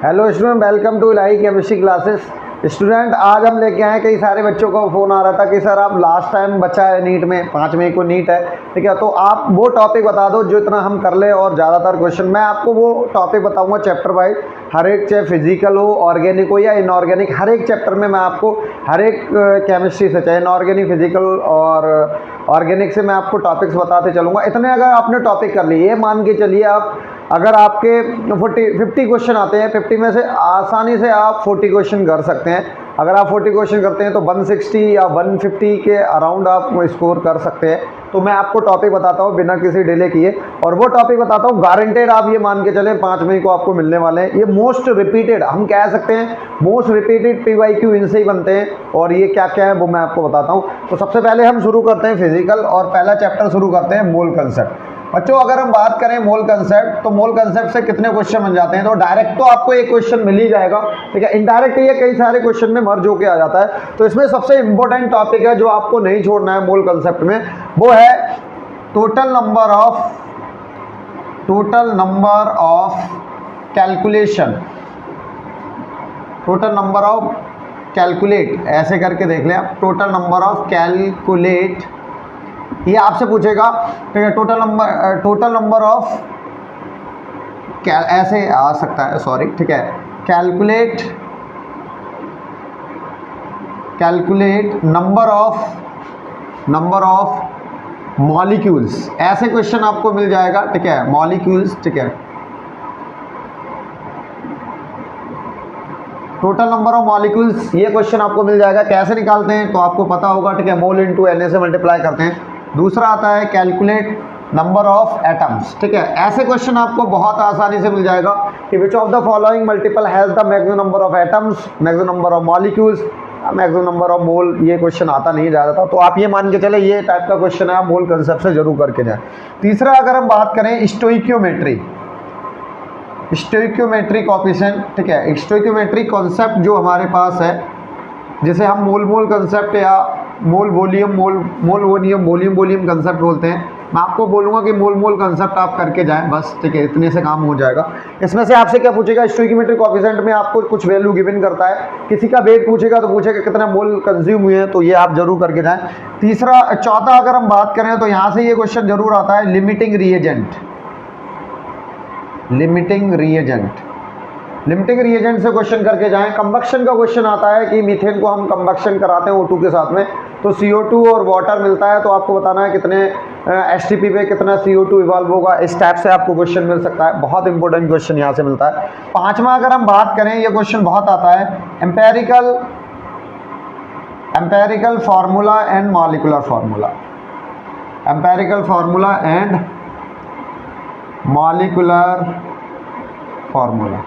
Hello student, welcome to Ilahi chemistry classes. Student, आज हम लेके आए, कई सारे बच्चों का फ़ोन आ रहा था कि सर आप लास्ट टाइम बचा है नीट में, 5 मई को नीट है, ठीक है, तो आप वो टॉपिक बता दो जो इतना हम कर ले और ज़्यादातर क्वेश्चन मैं आपको वो टॉपिक बताऊंगा चैप्टर वाइज। हर एक, चाहे फिजिकल हो, ऑर्गेनिक हो या इनऑर्गेनिक, हर एक चैप्टर में मैं आपको हर एक केमिस्ट्री से, चाहे इनऑर्गेनिक, फिजिकल और ऑर्गेनिक से मैं आपको टॉपिक्स बताते चलूँगा। इतने अगर आपने टॉपिक कर लिए, ये मान के चलिए आप, अगर आपके 50 क्वेश्चन आते हैं, 50 में से आसानी से आप 40 क्वेश्चन कर सकते हैं। अगर आप 40 क्वेश्चन करते हैं तो 160 या 150 के अराउंड आप स्कोर कर सकते हैं। तो मैं आपको टॉपिक बताता हूँ बिना किसी डिले किए, और वो टॉपिक बताता हूँ गारंटेड, आप ये मान के चलें 5 मई को आपको मिलने वाले हैं। ये मोस्ट रिपीटेड, हम कह सकते हैं मोस्ट रिपीटेड PYQ इनसे ही बनते हैं, और ये क्या क्या है वो मैं आपको बताता हूँ। तो सबसे पहले हम शुरू करते हैं फिजिकल, और पहला चैप्टर शुरू करते हैं मोल कंसेप्ट। बच्चों, अगर हम बात करें मोल कंसेप्ट, तो मोल कंसेप्ट से कितने क्वेश्चन बन जाते हैं? तो डायरेक्ट तो आपको एक क्वेश्चन मिल ही जाएगा, ठीक है। इनडायरेक्ट ये कई सारे क्वेश्चन में मर्ज होके आ जाता है। तो इसमें सबसे इंपॉर्टेंट टॉपिक है जो आपको नहीं छोड़ना है मोल कंसेप्ट में, वो है total number of calculation, total number of calculate, ऐसे करके देख लें आप, टोटल नंबर ऑफ कैलकुलेट, ये आपसे पूछेगा, ठीक है। टोटल नंबर ऑफ, ऐसे आ सकता है, सॉरी, ठीक है, कैलकुलेट नंबर ऑफ मॉलिक्यूल्स, ऐसे क्वेश्चन आपको मिल जाएगा, ठीक है, मॉलिक्यूल्स, ठीक है। टोटल नंबर ऑफ मॉलिक्यूल्स, ये क्वेश्चन आपको मिल जाएगा। कैसे निकालते हैं तो आपको पता होगा, ठीक है, मोल इंटू Na से मल्टीप्लाई करते हैं। दूसरा आता है कैलकुलेट नंबर ऑफ एटम्स, ठीक है। ऐसे क्वेश्चन आपको बहुत आसानी से मिल जाएगा कि which of the following multiple has the maximum number of atoms, maximum number of molecules, maximum number of mole. ये क्वेश्चन आता नहीं ज़्यादा था, तो आप ये मान के चले ये टाइप का क्वेश्चन है, आप मोल कंसेप्ट से जरूर करके जाए। तीसरा, अगर हम बात करें स्टोइक्योमेट्री कॉफिशिएंट, ठीक है, स्टोइक्योमेट्री कॉन्सेप्ट जो हमारे पास है, जिसे हम मोल कंसेप्ट या मोल वॉल्यूम कंसेप्ट बोलते हैं। मैं आपको बोलूँगा कि मोल कंसेप्ट आप करके जाएं बस, ठीक है, इतने से काम हो जाएगा। इसमें से आपसे क्या पूछेगा, स्टोइक्योमेट्रिक कोएफिशिएंट में आपको कुछ वैल्यू गिवन करता है, किसी का वेट पूछेगा तो पूछेगा कितना मोल कंज्यूम हुए हैं, तो ये आप जरूर करके जाएं। चौथा अगर हम बात करें तो यहाँ से ये क्वेश्चन जरूर आता है, लिमिटिंग रिएजेंट से क्वेश्चन करके जाएं। कंबक्शन का क्वेश्चन आता है कि मीथेन को हम कंबक्शन कराते हैं O2 के साथ में, तो CO2 और वाटर मिलता है, तो आपको बताना है कितने STP पे कितना CO2 इवॉल्व होगा। इस टाइप से आपको क्वेश्चन मिल सकता है, बहुत इंपॉर्टेंट क्वेश्चन यहाँ से मिलता है। पांचवा अगर हम बात करें, ये क्वेश्चन बहुत आता है, empirical formula and molecular formula, empirical formula and molecular formula.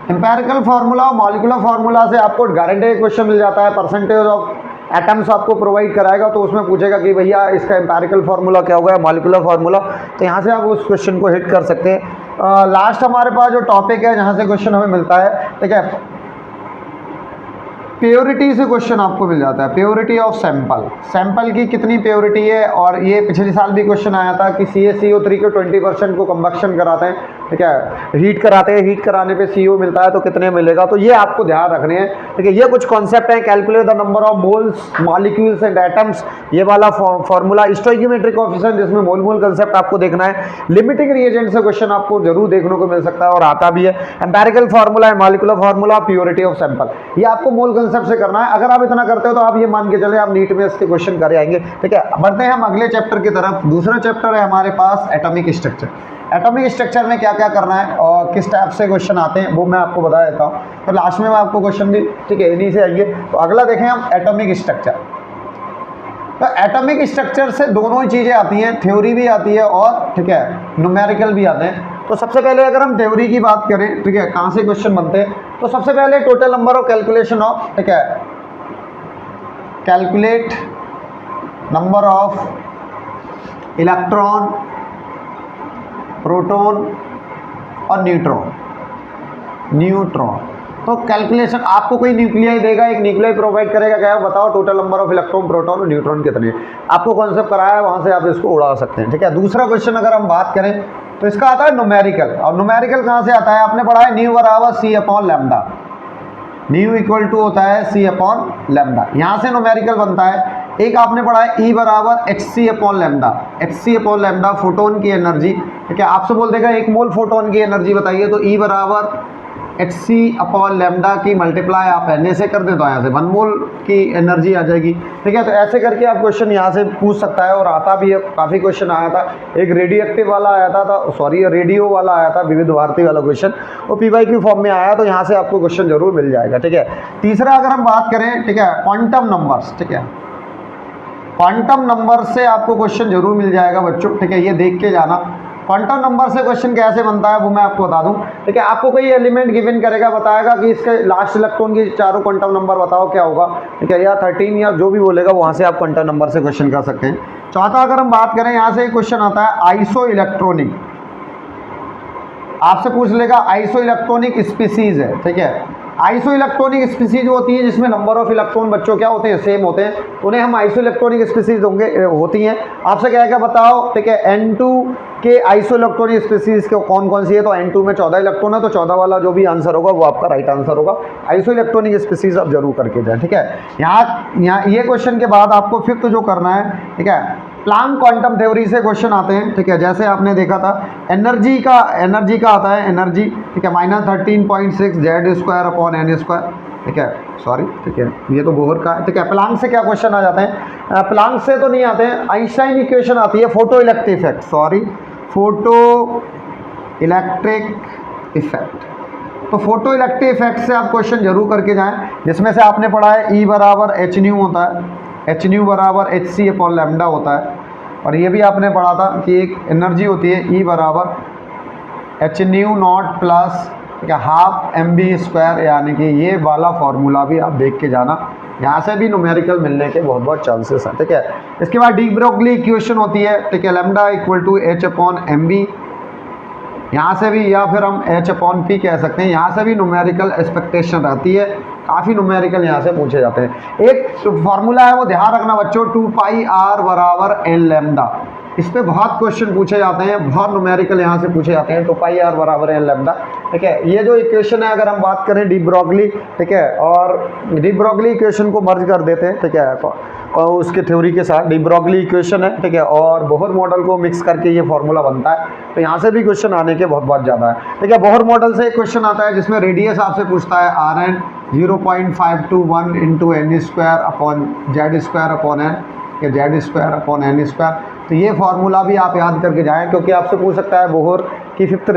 Empirical formula और मॉलिक्यूलर फार्मूला से आपको गारंटेड क्वेश्चन मिल जाता है। परसेंटेज ऑफ एटम्स आपको प्रोवाइड कराएगा, तो उसमें पूछेगा कि भैया इसका एम्पेरिकल फार्मूला क्या होगा, मॉलिक्यूलर फार्मूला, तो यहाँ से आप उस क्वेश्चन को हिट कर सकते हैं। लास्ट हमारे पास जो टॉपिक है जहाँ से क्वेश्चन हमें मिलता है, ठीक है, प्योरिटी से क्वेश्चन आपको मिल जाता है। प्योरिटी ऑफ सैंपल की कितनी प्योरिटी है, और ये पिछले साल भी क्वेश्चन आया था कि CaCO3 के 20% को कंबक्शन कराते हैं, ठीक है, हीट कराते हैं, हीट कराने पे CO मिलता है, तो कितने मिलेगा, तो ये आपको ध्यान रखने हैं, ठीक है। ये कुछ कॉन्सेप्ट हैं, calculate the number of moles, molecules and atoms, ये वाला फॉर्मूला, स्टोइक्योमेट्रिक कोएफिशिएंट जिसमें मोल कंसेप्ट आपको देखना है। लिमिटिंग रिएजेंट से क्वेश्चन आपको जरूर देखने को मिल सकता है और आता भी है। एम्पेरिकल फार्मूला है, molecular formula, purity of sample, ये आपको मोल कंसेप्ट से करना है। अगर आप इतना करते हो तो आप ये मान के चले आप नीट में इसके क्वेश्चन कर आएंगे, ठीक है। बढ़ते हैं हम अगले चैप्टर की तरफ। दूसरा चैप्टर है हमारे पास एटॉमिक स्ट्रक्चर। एटॉमिक स्ट्रक्चर में क्या क्या करना है और किस टाइप से क्वेश्चन आते हैं वो मैं आपको बता देता हूँ, तो लास्ट में मैं आपको क्वेश्चन भी, ठीक है, इन्हीं से आएंगे। तो अगला देखें हम एटॉमिक स्ट्रक्चर। तो एटॉमिक स्ट्रक्चर से दोनों ही चीज़ें आती हैं, थ्योरी भी आती है और, ठीक है, न्यूमेरिकल भी आते हैं। तो सबसे पहले अगर हम थ्योरी की बात करें, ठीक है, कहाँ से क्वेश्चन बनते हैं, तो सबसे पहले total number of calculation of, ठीक है, calculate number of electron, proton और न्यूट्रॉन, तो कैलकुलेशन आपको कोई न्यूक्लियाई देगा, एक न्यूक्लियाई प्रोवाइड करेगा, क्या है बताओ total number of electron proton और न्यूट्रॉन कितने, आपको कॉन्सेप्ट कराया है, वहां से आप इसको उड़ा सकते हैं। ठीक है, दूसरा क्वेश्चन अगर हम बात करें तो इसका आता है न्यूमेरिकल। और न्यूमेरिकल कहाँ से आता है, आपने पढ़ा है न्यू बराबर c upon lambda, nu equal to होता है सी अपॉन लैम्डा, यहाँ से न्यूमेरिकल बनता है। एक आपने पढ़ा है ई बराबर h c upon lambda, h c upon lambda photon की एनर्जी। ठीक है, आपसे बोल देगा एक मोल फोटोन की एनर्जी बताइए, तो ई बराबर एच सी अपॉन लैम्डा की मल्टीप्लाई आप एन से कर दें तो यहाँ से 1 मोल की एनर्जी आ जाएगी। ठीक है, तो ऐसे करके आप क्वेश्चन यहाँ से पूछ सकता है, और आता भी है, काफ़ी क्वेश्चन आया था। एक रेडियो एक्टिव वाला आया था सॉरी रेडियो वाला आया था, विविध भारती वाला क्वेश्चन, वो PYQ फॉर्म में आया, तो यहाँ से आपको क्वेश्चन जरूर मिल जाएगा। ठीक है, तीसरा अगर हम बात करें, ठीक है, क्वांटम नंबर्स। ठीक है, क्वांटम नंबर से आपको क्वेश्चन जरूर मिल जाएगा बच्चों। ठीक है, ये देख के जाना क्वांटम नंबर से क्वेश्चन कैसे बनता है वो मैं आपको बता दूं। ठीक है, आपको कोई एलिमेंट गिवन करेगा, बताएगा कि इसके लास्ट इलेक्ट्रॉन की चारों क्वांटम नंबर बताओ क्या होगा। ठीक है, या 13 या जो भी बोलेगा वहां से आप क्वांटम नंबर से क्वेश्चन कर सकते हैं। चौथा अगर हम बात करें, यहाँ से क्वेश्चन आता है आइसो इलेक्ट्रॉनिक, आपसे पूछ लेगा आइसो इलेक्ट्रॉनिक स्पीसीज है। ठीक है, आइसो इलेक्ट्रॉनिक स्पीसीज होती है जिसमें नंबर ऑफ इलेक्ट्रॉन बच्चों क्या होते हैं, सेम होते हैं, उन्हें हम आइसो इलेक्ट्रॉनिक स्पीसीज होती हैं। आपसे क्या क्या बताओ। ठीक है, N2 के आइसो इलेक्ट्रॉनिक स्पीसीज के कौन कौन सी है, तो N2 में 14 इलेक्ट्रॉन है, तो 14 वाला जो भी आंसर होगा वो आपका राइट आंसर होगा। आइसो इलेक्ट्रॉनिक स्पीसीज आप जरूर करके जाए। ठीक है, यहाँ ये क्वेश्चन के बाद आपको फिफ्थ जो करना है, ठीक है, प्लांक क्वांटम थ्योरी से क्वेश्चन आते हैं। ठीक है, जैसे आपने देखा था एनर्जी का आता है एनर्जी। ठीक है, -13.6 Z² अपॉन N²। ठीक है, सॉरी, ठीक है, ये तो बोहर का है। ठीक है, प्लांक से क्या क्वेश्चन आ जाते हैं, प्लांक से तो नहीं आते हैं, आइंस्टाइन इक्वेशन आती है, photo electric effect, sorry photo electric effect. तो फोटो इलेक्ट्रिक इफेक्ट से आप क्वेश्चन जरूर करके जाएं, जिसमें से आपने पढ़ा है ई बराबर एच न्यू होता है, एच न्यू बराबर एच सी अपॉन लैम्डा होता है। और ये भी आपने पढ़ा था कि एक एनर्जी होती है ई बराबर H new not plus half mv², यानी कि ये वाला फार्मूला भी आप देख के जाना, यहाँ से भी न्यूमेरिकल मिलने के बहुत बहुत चांसेस हैं। ठीक है, इसके बाद डी ब्रोगली इक्वेशन होती है। ठीक है, lambda equal to h upon mv, यहाँ से भी, या फिर हम h अपॉन p कह सकते हैं, यहाँ से भी न्यूमेरिकल एक्सपेक्टेशन रहती है, काफ़ी न्यूमेरिकल यहाँ से पूछे जाते हैं। एक फार्मूला है वो ध्यान रखना बच्चों, 2πr बराबर एल लैम्डा, इस पे बहुत क्वेश्चन पूछे जाते हैं, बहुत न्यूमेरिकल यहाँ से पूछे जाते हैं, 2πr बराबर एल लैम्डा। ठीक है, ये जो इक्वेशन है अगर हम बात करें डी ब्रोगली, ठीक है, और डी ब्रोगली इक्वेशन को मर्ज कर देते हैं। ठीक है, और उसके थ्योरी के साथ डी ब्रोगली इक्वेशन है। ठीक है, और बोहर मॉडल को मिक्स करके ये फार्मूला बनता है, तो यहाँ से भी क्वेश्चन आने के बहुत बहुत ज़्यादा है। ठीक है, बोहर मॉडल से एक क्वेश्चन आता है जिसमें रेडियस आपसे पूछता है Rn 0.521 into N² upon Z² upon N, Z² upon N²। तो ये फार्मूला भी आप याद करके जाएं, क्योंकि आपसे पूछ सकता है बोहर की फिफ्थ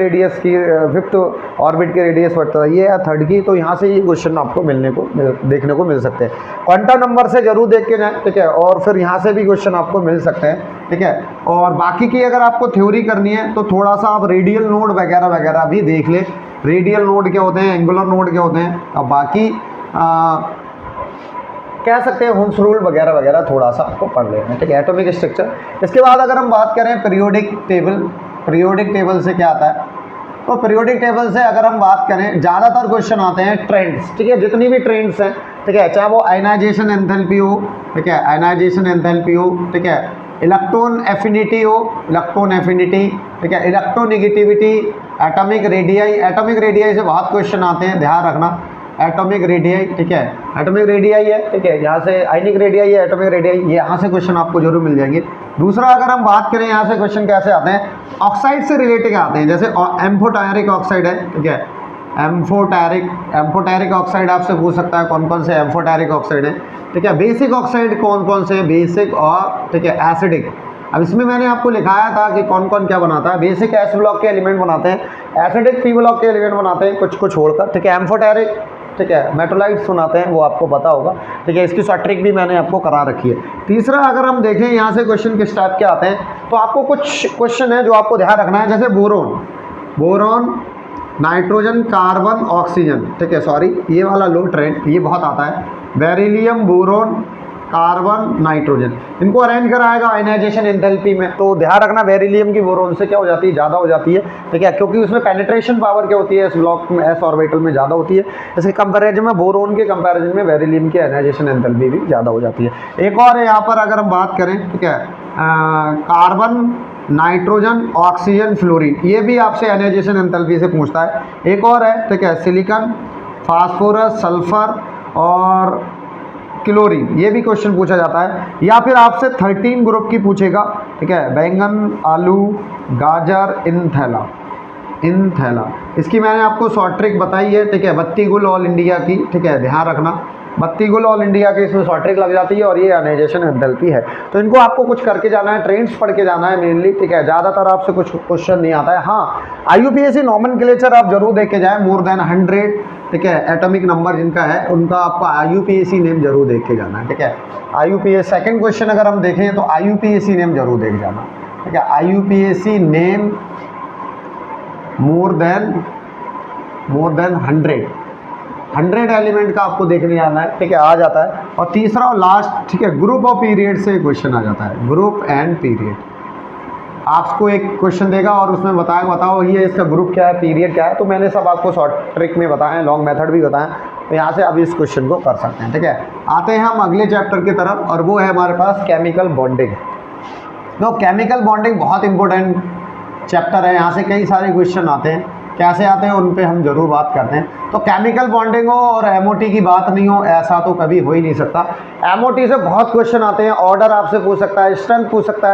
ऑर्बिट की रेडियस बढ़ता है, ये है थर्ड की, तो यहाँ से ये क्वेश्चन आपको देखने को मिल सकते हैं। क्वांटम नंबर से जरूर देख के जाएं। ठीक है, और फिर यहाँ से भी क्वेश्चन आपको मिल सकते हैं। ठीक है, और बाकी की अगर आपको थ्योरी करनी है तो थोड़ा सा आप रेडियल नोड वगैरह वगैरह भी देख लें, रेडियल नोड क्या होते हैं, एंगुलर नोड क्या होते हैं, अब बाकी कह सकते हैं होम्स रूल वगैरह वगैरह थोड़ा सा आपको पढ़ लेना। ठीक है, एटॉमिक स्ट्रक्चर। इसके बाद अगर हम बात करें पीरियोडिक टेबल, पीरियोडिक टेबल से क्या आता है, तो पीरियोडिक टेबल से अगर हम बात करें ज़्यादातर क्वेश्चन आते हैं ट्रेंड्स। ठीक है, जितनी भी ट्रेंड्स हैं, ठीक है, चाहे वो आयनाइजेशन एंथैल्पी हो, ठीक है, आयनाइजेशन एंथैल्पी हो, ठीक है, इलेक्ट्रॉन एफिनिटी हो, इलेक्ट्रॉन एफिनिटी, ठीक है, electronegativity, atomic radii, atomic radii से बहुत क्वेश्चन आते हैं, ध्यान रखना, एटॉमिक रेडियाई। ठीक है, एटॉमिक रेडियाई है, ठीक है, यहाँ से आयनिक रेडियाई है, एटॉमिक रेडियाई, ये यहाँ से क्वेश्चन आपको जरूर मिल जाएंगे। दूसरा अगर हम बात करें यहाँ से क्वेश्चन कैसे आते हैं, ऑक्साइड से रिलेटेड आते हैं, जैसे एम्फोटेरिक ऑक्साइड है। ठीक है, एम्फोटेरिक ऑक्साइड आपसे पूछ सकता है कौन कौन से एम्फोटेरिक ऑक्साइड है। ठीक है, बेसिक ऑक्साइड कौन कौन से, बेसिक और ठीक है एसिडिक। अब इसमें मैंने आपको लिखाया था कि कौन कौन क्या बनाता है, बेसिक एस ब्लॉक के एलिमेंट बनाते हैं, एसिडिक पी ब्लॉक के एलिमेंट बनाते हैं, कुछ को छोड़कर। ठीक है, एम्फोटेरिक, ठीक है, मेटोलाइट्स बनाते हैं, वो आपको पता होगा। ठीक है, इसकी शॉर्ट ट्रिक भी मैंने आपको करा रखी है। तीसरा अगर हम देखें यहाँ से क्वेश्चन किस टाइप के आते हैं, तो आपको कुछ क्वेश्चन है जो आपको ध्यान रखना है, जैसे बोरोन, नाइट्रोजन, कार्बन, ऑक्सीजन। ठीक है, सॉरी ये वाला लो ट्रेंड, ये बहुत आता है, बेरिलियम, बोरोन, कार्बन, नाइट्रोजन, इनको अरेंज कराएगा आयनाइजेशन एंथैल्पी में। तो ध्यान रखना बेरिलियम की बोरोन से क्या हो जाती है, ज़्यादा हो जाती है, ठीक है, क्योंकि उसमें पेनिट्रेशन पावर क्या होती है इस ब्लॉक में, एस ऑर्बिटल में ज़्यादा होती है। इसके कंपैरिजन में बोरोन के कंपैरिजन में बेरिलियम की आयनाइजेशन एंथैल्पी भी ज़्यादा हो जाती है। एक और है यहाँ पर अगर हम बात करें, ठीक है, कार्बन, नाइट्रोजन, ऑक्सीजन, फ्लोरीन, ये भी आपसे आयनाइजेशन एंथैल्पी से पूछता है। एक और है, ठीक है, सिलिकॉन, फास्फोरस, सल्फर और क्लोरीन, ये भी क्वेश्चन पूछा जाता है। या फिर आपसे 13 ग्रुप की पूछेगा, ठीक है, बैंगन, आलू, गाजर, इनथैला, इसकी मैंने आपको शॉर्ट ट्रिक बताई है, ठीक है, 32 गुल ऑल इंडिया की, ठीक है, ध्यान रखना 32 गुल ऑल इंडिया की इसमें शॉर्ट ट्रिक लग जाती है और ये आयनाइजेशन एंथैल्पी है। तो इनको आपको कुछ करके जाना है, ट्रेंड्स पढ़ के जाना है मेनली, ठीक है, ज़्यादातर आपसे कुछ क्वेश्चन नहीं आता है। हाँ, IUPAC नॉमेनक्लेचर आप जरूर देख के जाएं, मोर देन 100, ठीक है, एटॉमिक नंबर जिनका है उनका आपका IUPAC नेम जरूर देख के जाना है, ठीक है। IUPAC सेकंड क्वेश्चन अगर हम देखें तो IUPAC नेम जरूर देख जाना, ठीक है, IUPAC name more than 100 element का आपको देखने आना है, ठीक है, आ जाता है। और तीसरा और लास्ट, ठीक है, ग्रुप और पीरियड से क्वेश्चन आ जाता है, ग्रुप एंड पीरियड। आपको एक क्वेश्चन देगा और उसमें बताओ ये इसका ग्रुप क्या है, पीरियड क्या है। तो मैंने सब आपको शॉर्ट ट्रिक में बताया, लॉन्ग मेथड भी बताया, तो यहाँ से आप इस क्वेश्चन को कर सकते हैं, ठीक है। आते हैं हम अगले चैप्टर की तरफ और वो है हमारे पास केमिकल बॉन्डिंग। तो केमिकल बॉन्डिंग बहुत इंपॉर्टेंट चैप्टर है, यहाँ से कई सारे क्वेश्चन आते हैं, कैसे आते हैं उन पे हम जरूर बात करते हैं। तो केमिकल बॉन्डिंग हो और MOT की बात नहीं हो, ऐसा तो कभी हो ही नहीं सकता। MOT से बहुत क्वेश्चन आते हैं, ऑर्डर आपसे पूछ सकता है, स्ट्रेंथ पूछ सकता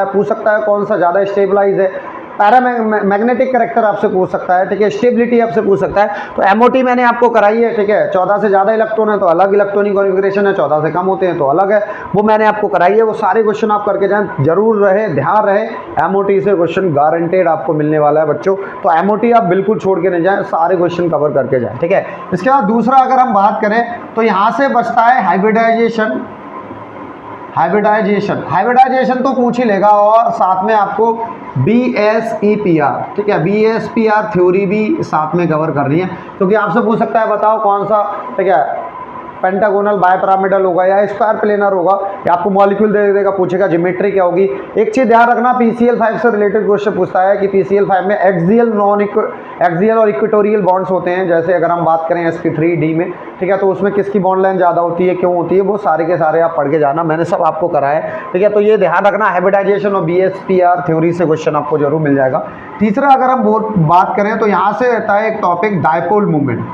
है कौन सा ज़्यादा स्टेबलाइज है, पैरामैग्नेटिक करेक्टर आपसे पूछ सकता है, ठीक है, स्टेबिलिटी आपसे पूछ सकता है। तो MOT मैंने आपको कराई है, ठीक है, 14 से ज़्यादा इलेक्ट्रॉन है तो अलग इलेक्ट्रॉनिक कॉन्फ़िगरेशन है, 14 से कम होते हैं तो अलग है, वो मैंने आपको कराई है। वो सारे क्वेश्चन आप करके जाएं, जरूर रहे, ध्यान रहे, MOT से क्वेश्चन गारंटेड आपको मिलने वाला है बच्चों। तो MOT आप बिल्कुल छोड़ के नहीं जाएँ, सारे क्वेश्चन कवर करके जाएँ, ठीक है। इसके बाद दूसरा अगर हम बात करें तो यहाँ से बचता है हाइब्रिडाइजेशन तो पूछ ही लेगा, और साथ में आपको BSEPR, ठीक है, BSPR थ्योरी भी साथ में कवर करनी है, क्योंकि आपसे पूछ सकता है बताओ कौन सा, ठीक है, पेंटागोनल, बायपिरामिडल होगा या स्क्वायर प्लेनर होगा, या आपको मॉलिक्यूल दे देगा, पूछेगा ज्योमेट्री क्या होगी। एक चीज़ ध्यान रखना, PCl5 से रिलेटेड क्वेश्चन पूछता है कि PCl5 में एक्सियल और इक्वेटोरियल बॉन्ड्स होते हैं। जैसे अगर हम बात करें sp3d में, ठीक है, तो उसमें किसकी बॉन्ड लाइन ज़्यादा होती है, क्यों होती है, वो सारे के सारे आप पढ़ के जाना, मैंने सब आपको कराया है, ठीक है। तो ये ध्यान रखना, हाइब्रिडाइजेशन और BSPR थ्योरी से क्वेश्चन आपको जरूर मिल जाएगा। तीसरा अगर हम बात करें तो यहाँ से रहता है एक टॉपिक डायपोल मूवमेंट।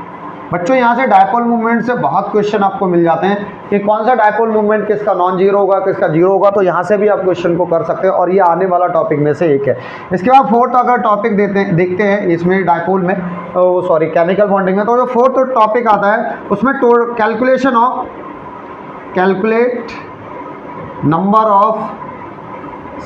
बच्चों यहाँ से डायपोल मूवमेंट से बहुत क्वेश्चन आपको मिल जाते हैं कि कौन सा डायपोल मूवमेंट किसका नॉन जीरो होगा, किसका जीरो होगा, तो यहाँ से भी आप क्वेश्चन को कर सकते हैं और ये आने वाला टॉपिक में से एक है। इसके बाद फोर्थ अगर टॉपिक देखते हैं इसमें डायपोल में, केमिकल बॉन्डिंग में, तो जो फोर्थ टॉपिक आता है उसमें calculate number of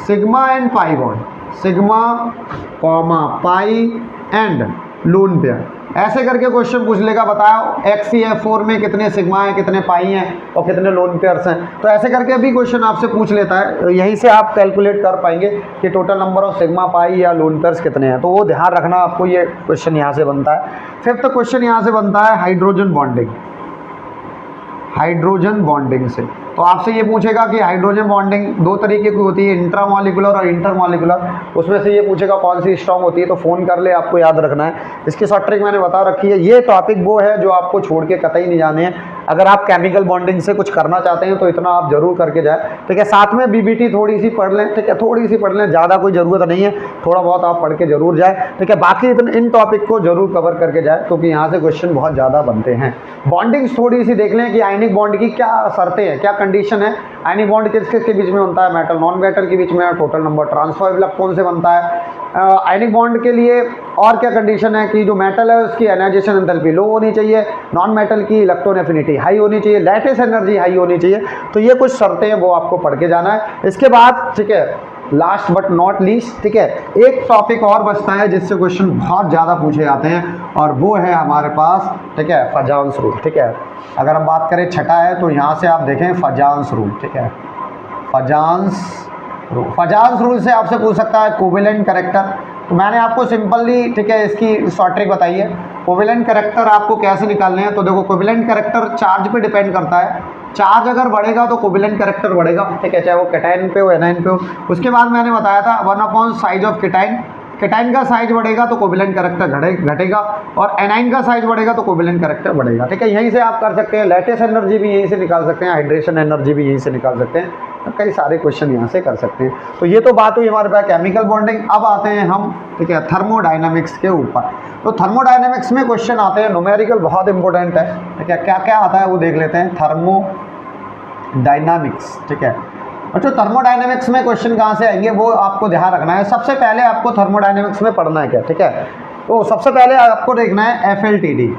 sigma and pi bond, sigma comma pi and lone pair, ऐसे करके क्वेश्चन पूछ लेगा, बताओ XCF4 में कितने सिग्मा हैं, कितने पाई हैं और कितने लोन पेयर्स हैं। तो ऐसे करके भी क्वेश्चन आपसे पूछ लेता है, यहीं से आप कैलकुलेट कर पाएंगे कि टोटल नंबर ऑफ सिग्मा, पाई या लोन पेयर्स कितने हैं। तो वो ध्यान रखना आपको, ये क्वेश्चन यहाँ से बनता है। फिफ्थ क्वेश्चन यहाँ से बनता है हाइड्रोजन बॉन्डिंग से। तो आपसे ये पूछेगा कि हाइड्रोजन बॉन्डिंग दो तरीके की होती है, इंट्रामॉलिक्यूलर और इंटरमॉलिक्यूलर, उसमें से ये पूछेगा कौन सी स्ट्रॉन्ग होती है, तो फ़ोन कर ले, आपको याद रखना है। इसकी शॉर्ट ट्रिक मैंने बता रखी है। ये टॉपिक वो है जो आपको छोड़ के कतई नहीं जाने हैं। अगर आप केमिकल बॉन्डिंग से कुछ करना चाहते हैं तो इतना आप जरूर करके जाए, ठीक है। साथ में BBT थोड़ी सी पढ़ लें, ठीक है, थोड़ी सी पढ़ लें, ज़्यादा कोई ज़रूरत नहीं है, थोड़ा बहुत आप पढ़ के जरूर जाए, ठीक है। बाकी इन टॉपिक को जरूर कवर करके जाए, क्योंकि यहाँ से क्वेश्चन बहुत ज़्यादा बनते हैं। बॉन्डिंग थोड़ी सी देख लें कि आयनिक बॉन्ड की क्या शर्तें हैं, क्या कंडीशन है, आयनिक बॉन्ड किस किस के बीच में बनता है, मेटल नॉन मेटल के बीच में, टोटल नंबर ट्रांसफर इलेक्ट्रॉन से बनता है। आयनिक बॉन्ड के लिए और क्या कंडीशन है कि जो मेटल है उसकी आयनाइजेशन एंथैल्पी लो होनी चाहिए, नॉन मेटल की इलेक्ट्रॉन एफिनिटी हाई होनी चाहिए, लैटिस एनर्जी हाई होनी चाहिए। तो ये कुछ शर्तें हैं, वो आपको पढ़ के जाना है। इसके बाद, ठीक है, लास्ट बट नॉट लीस्ट, ठीक है, एक टॉपिक और बचता है जिससे क्वेश्चन बहुत ज़्यादा पूछे जाते हैं, और वो है हमारे पास, ठीक है, फजांस रूल, ठीक है। अगर हम बात करें छठा है तो यहाँ से आप देखें फजांस रूल, ठीक है, फजांस रूल से आपसे पूछ सकता है कोवेलेंट कैरेक्टर। तो मैंने आपको सिंपली, ठीक है, इसकी शॉर्ट ट्रिक बताई है। कोवेलेंट कैरेक्टर आपको कैसे निकालने हैं, तो देखो कोवेलेंट कैरेक्टर चार्ज पे डिपेंड करता है, चार्ज अगर बढ़ेगा तो कोवेलेंट कैरेक्टर बढ़ेगा, ठीक है, चाहे वो कैटायन पे हो एनायन पे हो। उसके बाद मैंने बताया था 1 साइज ऑफ कैटायन, कैटायन का साइज बढ़ेगा तो कोवेलेंट कैरेक्टर घटेगा, और एनाइन का साइज बढ़ेगा तो कोवेलेंट कैरेक्टर बढ़ेगा, ठीक है। यहीं से आप कर सकते हैं, लैटिस एनर्जी भी यहीं से निकाल सकते हैं, हाइड्रेशन एनर्जी भी यहीं से निकाल सकते हैं, तो कई सारे क्वेश्चन यहाँ से कर सकते हैं। तो ये तो बात हुई हमारे पास केमिकल बॉन्डिंग। अब आते हैं हम, ठीक है, थर्मोडायनामिक्स के ऊपर। तो थर्मोडायनामिक्स में क्वेश्चन आते हैं, न्यूमेरिकल बहुत इंपॉर्टेंट है, ठीक है। क्या क्या आता है वो देख लेते हैं। थर्मोडायनामिक्स, ठीक है। अच्छा, थर्मोडायनेमिक्स में क्वेश्चन कहाँ से आएंगे वो आपको ध्यान रखना है। सबसे पहले आपको थर्मोडायनेमिक्स में पढ़ना है क्या, ठीक है। तो सबसे पहले आपको देखना है FLTD।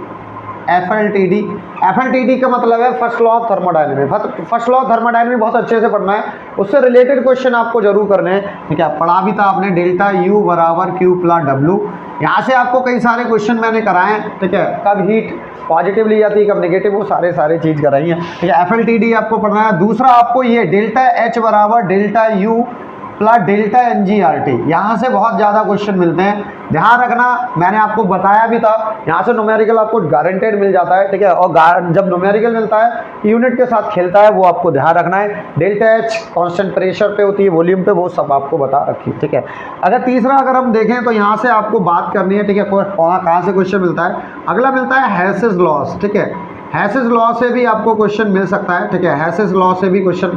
FLTD का मतलब है first law of thermodynamics. First law of thermodynamics बहुत अच्छे से पढ़ना है, उससे रिलेटेड क्वेश्चन आपको जरूर करने हैं, ठीक है। पढ़ा भी था आपने, डेल्टा U बराबर Q प्लस W। यहाँ से आपको कई सारे क्वेश्चन मैंने कराए हैं, ठीक है। कब हीट पॉजिटिव ली जाती है, कब नेगेटिव, वो सारे चीज़ कराई है, ठीक है। FLTD आपको पढ़ना है। दूसरा आपको ये डेल्टा H बराबर delta U plus delta NGRT, यहाँ से बहुत ज़्यादा क्वेश्चन मिलते हैं, ध्यान रखना। मैंने आपको बताया भी था, यहाँ से न्यूमेरिकल आपको गारंटेड मिल जाता है, ठीक है। और जब न्यूमेरिकल मिलता है यूनिट के साथ खेलता है, वो आपको ध्यान रखना है। डेल्टा H कांस्टेंट प्रेशर पे होती है, वॉल्यूम पे, वो सब आपको बता रखी है, ठीक है। अगर हम देखें तो यहाँ से आपको बात करनी है, ठीक है, कहाँ से क्वेश्चन मिलता है। अगला मिलता है हेसेस लॉस, ठीक है। हेसेस लॉ से भी आपको क्वेश्चन मिल सकता है, ठीक है। हेसेस लॉ से भी क्वेश्चन,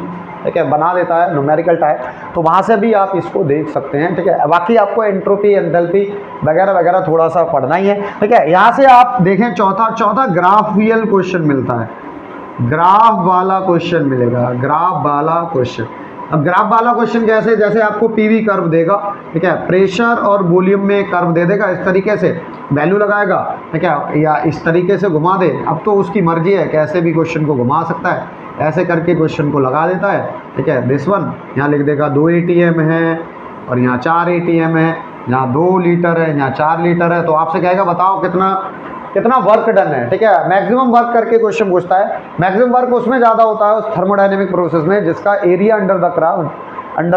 ठीक है, बना देता है न्यूमेरिकल टाइप, तो वहाँ से भी आप इसको देख सकते हैं, ठीक है। बाकी आपको एंट्रोपी, एंथैल्पी वगैरह वगैरह थोड़ा सा पढ़ना ही है, ठीक है। यहाँ से आप देखें चौथा ग्राफियल क्वेश्चन मिलता है, ग्राफ वाला क्वेश्चन मिलेगा, ग्राफ वाला क्वेश्चन। अब ग्राफ वाला क्वेश्चन कैसे, जैसे आपको पीवी कर्व देगा, ठीक है, प्रेशर और वॉल्यूम में कर्व दे देगा, इस तरीके से वैल्यू लगाएगा, ठीक है, या इस तरीके से घुमा दे, अब तो उसकी मर्जी है, कैसे भी क्वेश्चन को घुमा सकता है, ऐसे करके क्वेश्चन को लगा देता है, ठीक है। दिस वन यहाँ लिख देगा 2 ATM है, और यहाँ 4 ATM है, यहाँ 2 लीटर है, यहाँ 4 लीटर है, तो आपसे कहेगा बताओ कितना वर्क डन है, ठीक है। मैक्सिमम वर्क करके क्वेश्चन पूछता है। मैक्सिमम वर्क उसमें ज़्यादा होता है उस थर्मोडायनेमिक प्रोसेस में जिसका एरिया अंडर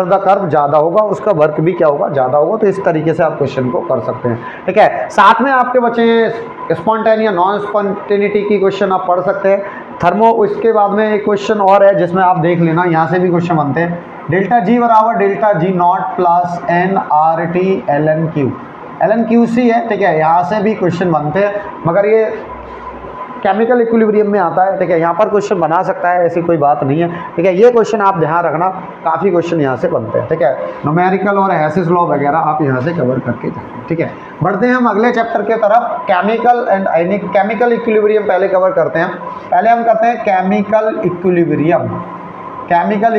द कर्व ज़्यादा होगा, उसका वर्क भी क्या होगा, ज़्यादा होगा। तो इस तरीके से आप क्वेश्चन को कर सकते हैं, ठीक है। साथ में आपके बचे स्पॉन्टेनियस नॉन स्पॉन्टेनिटी की क्वेश्चन आप पढ़ सकते हैं। इसके बाद में एक क्वेश्चन और है जिसमें आप देख लेना, यहाँ से भी क्वेश्चन बनते हैं। डेल्टा G बराबर delta G not plus NRT ln QC है, ठीक है। यहाँ से भी क्वेश्चन बनते हैं, मगर ये केमिकल इक्विलिब्रियम में आता है, ठीक है। यहाँ पर क्वेश्चन बना सकता है, ऐसी कोई बात नहीं है, ठीक है। ये क्वेश्चन आप ध्यान रखना, काफ़ी क्वेश्चन यहाँ से बनते हैं, ठीक है। न्यूमेरिकल और हेसिस लॉ वगैरह आप यहाँ से कवर करके जाएंगे, ठीक है। बढ़ते हैं हम अगले चैप्टर के तरफ, chemical and ionic. Chemical equilibrium पहले कवर करते हैं। पहले हम करते हैं केमिकल इक्विलिब्रियम। केमिकल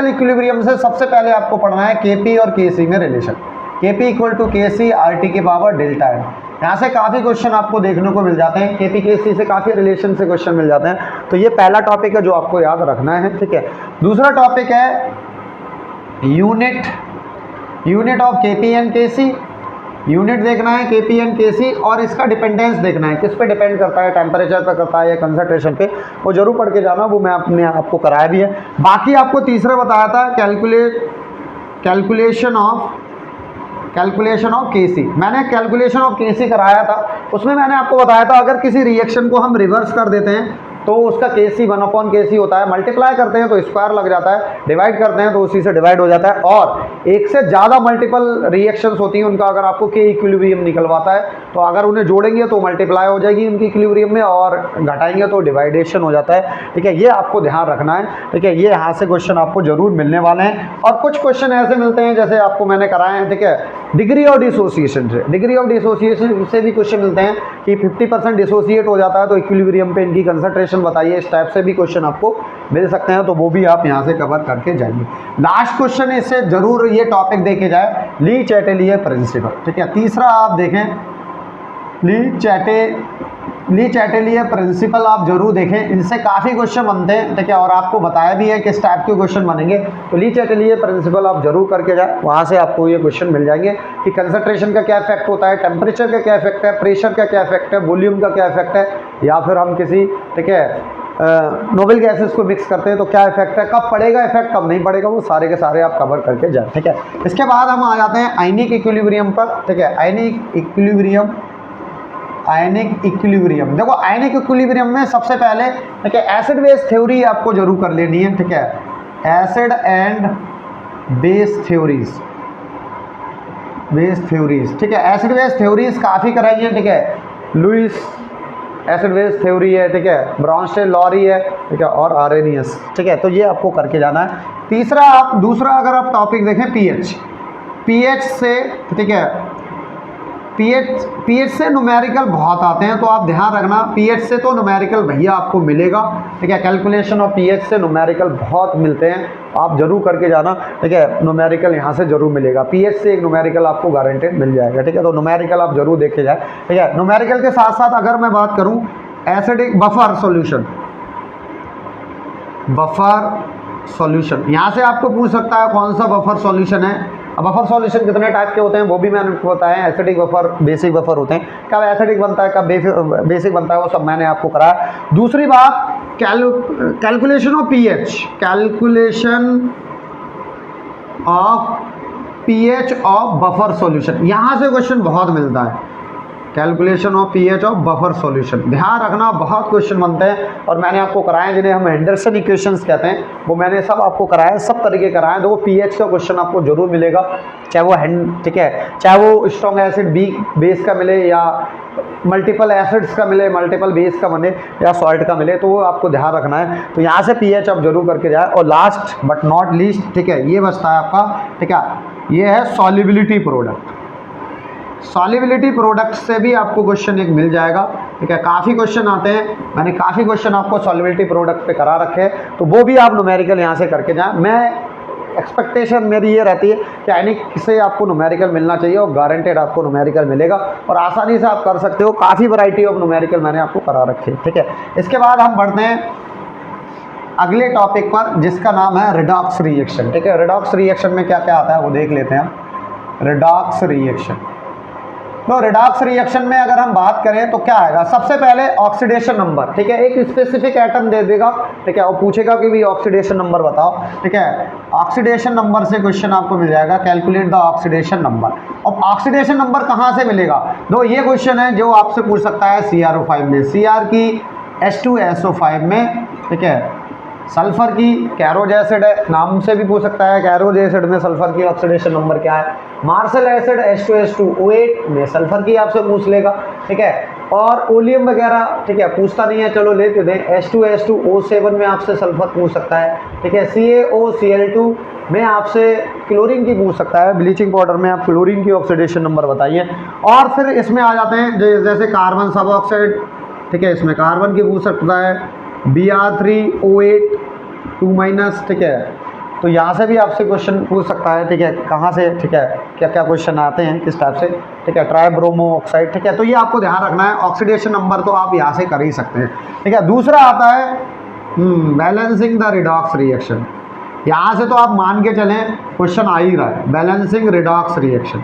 इक्विलिब्रियम से सबसे पहले आपको पढ़ना है KP और KC में relation. KP equal to KC RT के पावर डेल्टा है। यहाँ से काफ़ी क्वेश्चन आपको देखने को मिल जाते हैं, KP KC से काफ़ी रिलेशन से क्वेश्चन मिल जाते हैं। तो ये पहला टॉपिक है जो आपको याद रखना है, ठीक है। दूसरा टॉपिक है unit of KP and KC। Unit देखना है KP एंड KC, और इसका डिपेंडेंस देखना है, किस पे डिपेंड करता है, टेम्परेचर पे करता है या कंसंट्रेशन पे, वो जरूर पढ़ के जाना, वो मैं अपने आपको कराया भी है। बाकी आपको तीसरा बताया था कैलकुलेशन ऑफ KC। मैंने कैलकुलेशन ऑफ KC कराया था, उसमें मैंने आपको बताया था अगर किसी रिएक्शन को हम रिवर्स कर देते हैं तो उसका KC 1/KC होता है। मल्टीप्लाई करते हैं तो स्क्वायर लग जाता है, डिवाइड करते हैं तो उसी से डिवाइड हो जाता है। और एक से ज़्यादा मल्टीपल रिएक्शंस होती हैं, उनका अगर आपको K इक्विलिब्रियम निकलवाता है तो अगर उन्हें जोड़ेंगे तो मल्टीप्लाई हो जाएगी उनकी इक्विलिब्रियम में, और घटाएंगे तो डिवाइडेशन हो जाता है, ठीक है। ये आपको ध्यान रखना है, ठीक है। ये यहाँ से क्वेश्चन आपको जरूर मिलने वाले हैं। और कुछ क्वेश्चन ऐसे मिलते हैं जैसे आपको मैंने कराए हैं, ठीक है। डिग्री ऑफ डिसोसिएशन से भी क्वेश्चन मिलते हैं कि 50% डिसोसिएट हो जाता है तो इक्विलिब्रियम पे इनकी कंसंट्रेशन बताइए। इस टाइप से भी क्वेश्चन आपको मिल सकते हैं, तो वो भी आप यहाँ से कवर करके जाएंगे। लास्ट क्वेश्चन इससे जरूर ये टॉपिक देखे जाए, ली चैटेलियर प्रिंसिपल, ठीक है। तीसरा आप देखें ली चैटेलियर प्रिंसिपल, आप जरूर देखें, इनसे काफ़ी क्वेश्चन बनते हैं, ठीक है। और आपको बताया भी है किस टाइप के क्वेश्चन बनेंगे, तो ली चैटेलियर प्रिंसिपल आप जरूर करके जाए, वहाँ से आपको ये क्वेश्चन मिल जाएंगे कि कंसंट्रेशन का क्या इफेक्ट होता है, टेम्परेचर का क्या इफेक्ट है, प्रेशर का क्या इफेक्ट है, वॉल्यूम का क्या इफेक्ट है, या फिर हम किसी, ठीक है, नोबल गैसेस को मिक्स करते हैं तो क्या इफेक्ट है, कब पड़ेगा इफेक्ट, कब नहीं पड़ेगा, वो सारे के सारे आप कवर करके जाए, ठीक है। इसके बाद हम आ जाते हैं आयनिक इक्विलिब्रियम पर, ठीक है। Ionic equilibrium ionic equilibrium. देखो आयनिक इक्विलिब्रियम में सबसे पहले ठीक है एसिड बेस थ्योरी आपको जरूर कर लेनी है, ठीक है, acid and base theories, base theories, ठीक है, एसिड बेस थ्योरीज काफ़ी कराई है, ठीक है, लुइस एसिड बेस थ्योरी है, ठीक है, ब्राउनस्टेन लॉरी है, ठीक है, और आरेनियस, ठीक है, तो ये आपको करके जाना है। दूसरा अगर आप टॉपिक देखें पीएच से, ठीक है, पीएच से न्यूमेरिकल बहुत आते हैं, तो आप ध्यान रखना पीएच से तो न्यूमेरिकल भैया आपको मिलेगा, ठीक है, कैलकुलेशन ऑफ पीएच से न्यूमेरिकल बहुत मिलते हैं, आप जरूर करके जाना, ठीक है, न्यूमेरिकल यहाँ से जरूर मिलेगा, पीएच से एक न्यूमेरिकल आपको गारंटेड मिल जाएगा, ठीक है, तो न्यूमेरिकल आप जरूर देखे जाए, ठीक है। न्यूमेरिकल के साथ साथ अगर मैं बात करूँ एसिडिक बफर सॉल्यूशन, यहाँ से आपको पूछ सकता है कौन सा बफर सॉल्यूशन है। अब बफर सॉल्यूशन कितने टाइप के होते हैं वो भी मैंने आपको बताया, एसिडिक बफर, बेसिक बफर होते हैं, कब एसिडिक बनता है कब बेसिक बनता है वो सब मैंने आपको कराया। दूसरी बात calculation of pH of buffer solution, यहाँ से क्वेश्चन बहुत मिलता है, calculation of pH of buffer solution, ध्यान रखना बहुत क्वेश्चन बनते हैं और मैंने आपको कराए जिन्हें हम हेंडरसन इक्वेशंस कहते हैं, वो मैंने सब आपको कराया, सब तरीके कराए। देखो पीएच का क्वेश्चन आपको जरूर मिलेगा, चाहे वो ठीक है, चाहे वो स्ट्रॉन्ग एसिड बी बेस का मिले या मल्टीपल एसिड्स का मिले, मल्टीपल बेस का बने या सॉल्ट का मिले, तो वो आपको ध्यान रखना है। तो यहाँ से पीएच आप जरूर करके जाए। और लास्ट बट नॉट लीस्ट, ठीक है, ये बचता है आपका, ठीक है, ये है सॉल्युबिलिटी प्रोडक्ट। सॉल्युबिलिटी प्रोडक्ट से भी आपको क्वेश्चन एक मिल जाएगा, ठीक है, काफ़ी क्वेश्चन आते हैं, मैंने काफ़ी क्वेश्चन आपको सॉल्युबिलिटी प्रोडक्ट पे करा रखे हैं, तो वो भी आप न्यूमेरिकल यहाँ से करके जाएं। मैं एक्सपेक्टेशन मेरी ये रहती है कि यानी से आपको न्यूमेरिकल मिलना चाहिए और गारंटेड आपको न्यूमेरिकल मिलेगा और आसानी से आप कर सकते हो, काफ़ी वैरायटी ऑफ न्यूमेरिकल मैंने आपको करा रखे हैं, ठीक है। इसके बाद हम बढ़ते हैं अगले टॉपिक पर जिसका नाम है रिडॉक्स रिएक्शन, ठीक है। रिडॉक्स रिएक्शन में क्या क्या आता है वो देख लेते हैं हम। रिडॉक्स रिएक्शन, तो रिडॉक्स रिएक्शन में अगर हम बात करें तो क्या आएगा, सबसे पहले ऑक्सीडेशन नंबर, ठीक है, एक स्पेसिफिक एटम दे देगा, ठीक है, और पूछेगा कि भी ऑक्सीडेशन नंबर बताओ, ठीक है, ऑक्सीडेशन नंबर से क्वेश्चन आपको मिल जाएगा, कैलकुलेट द ऑक्सीडेशन नंबर। अब ऑक्सीडेशन नंबर कहाँ से मिलेगा, दो ये क्वेश्चन है जो आपसे पूछ सकता है CrO5 में, Cr की H2SO5 में, ठीक है, सल्फर की कैरोज एसिड है, नाम से भी पूछ सकता है कैरोज एसिड में सल्फर की ऑक्सीडेशन नंबर क्या है। मार्शल एसिड H2SO8 में सल्फर की आपसे पूछ लेगा, ठीक है, और ओलियम वगैरह, ठीक है, पूछता नहीं है, चलो लेते दें। H2SO7 में आपसे सल्फर पूछ सकता है, ठीक है, CaOCl2 में आपसे क्लोरीन की पूछ सकता है, ब्लीचिंग पाउडर में आप क्लोरीन की ऑक्सीडेशन नंबर बताइए। और फिर इसमें आ जाते हैं जैसे कार्बन सब ऑक्साइड, ठीक है, इसमें कार्बन की पूछ सकता है, Br3O8 2-, ठीक है, तो यहाँ से भी आपसे क्वेश्चन पूछ सकता है, ठीक है, कहाँ से, ठीक है, क्या क्या क्वेश्चन आते हैं किस टाइप से, ठीक है, ट्राइब्रोमो ऑक्साइड, ठीक है, तो ये आपको ध्यान रखना है। ऑक्सीडेशन नंबर तो आप यहाँ से कर ही सकते हैं, ठीक है। दूसरा आता है बैलेंसिंग द रिडॉक्स रिएक्शन, यहाँ से तो आप मान के चलें क्वेश्चन आ ही रहा है, बैलेंसिंग रिडॉक्स रिएक्शन,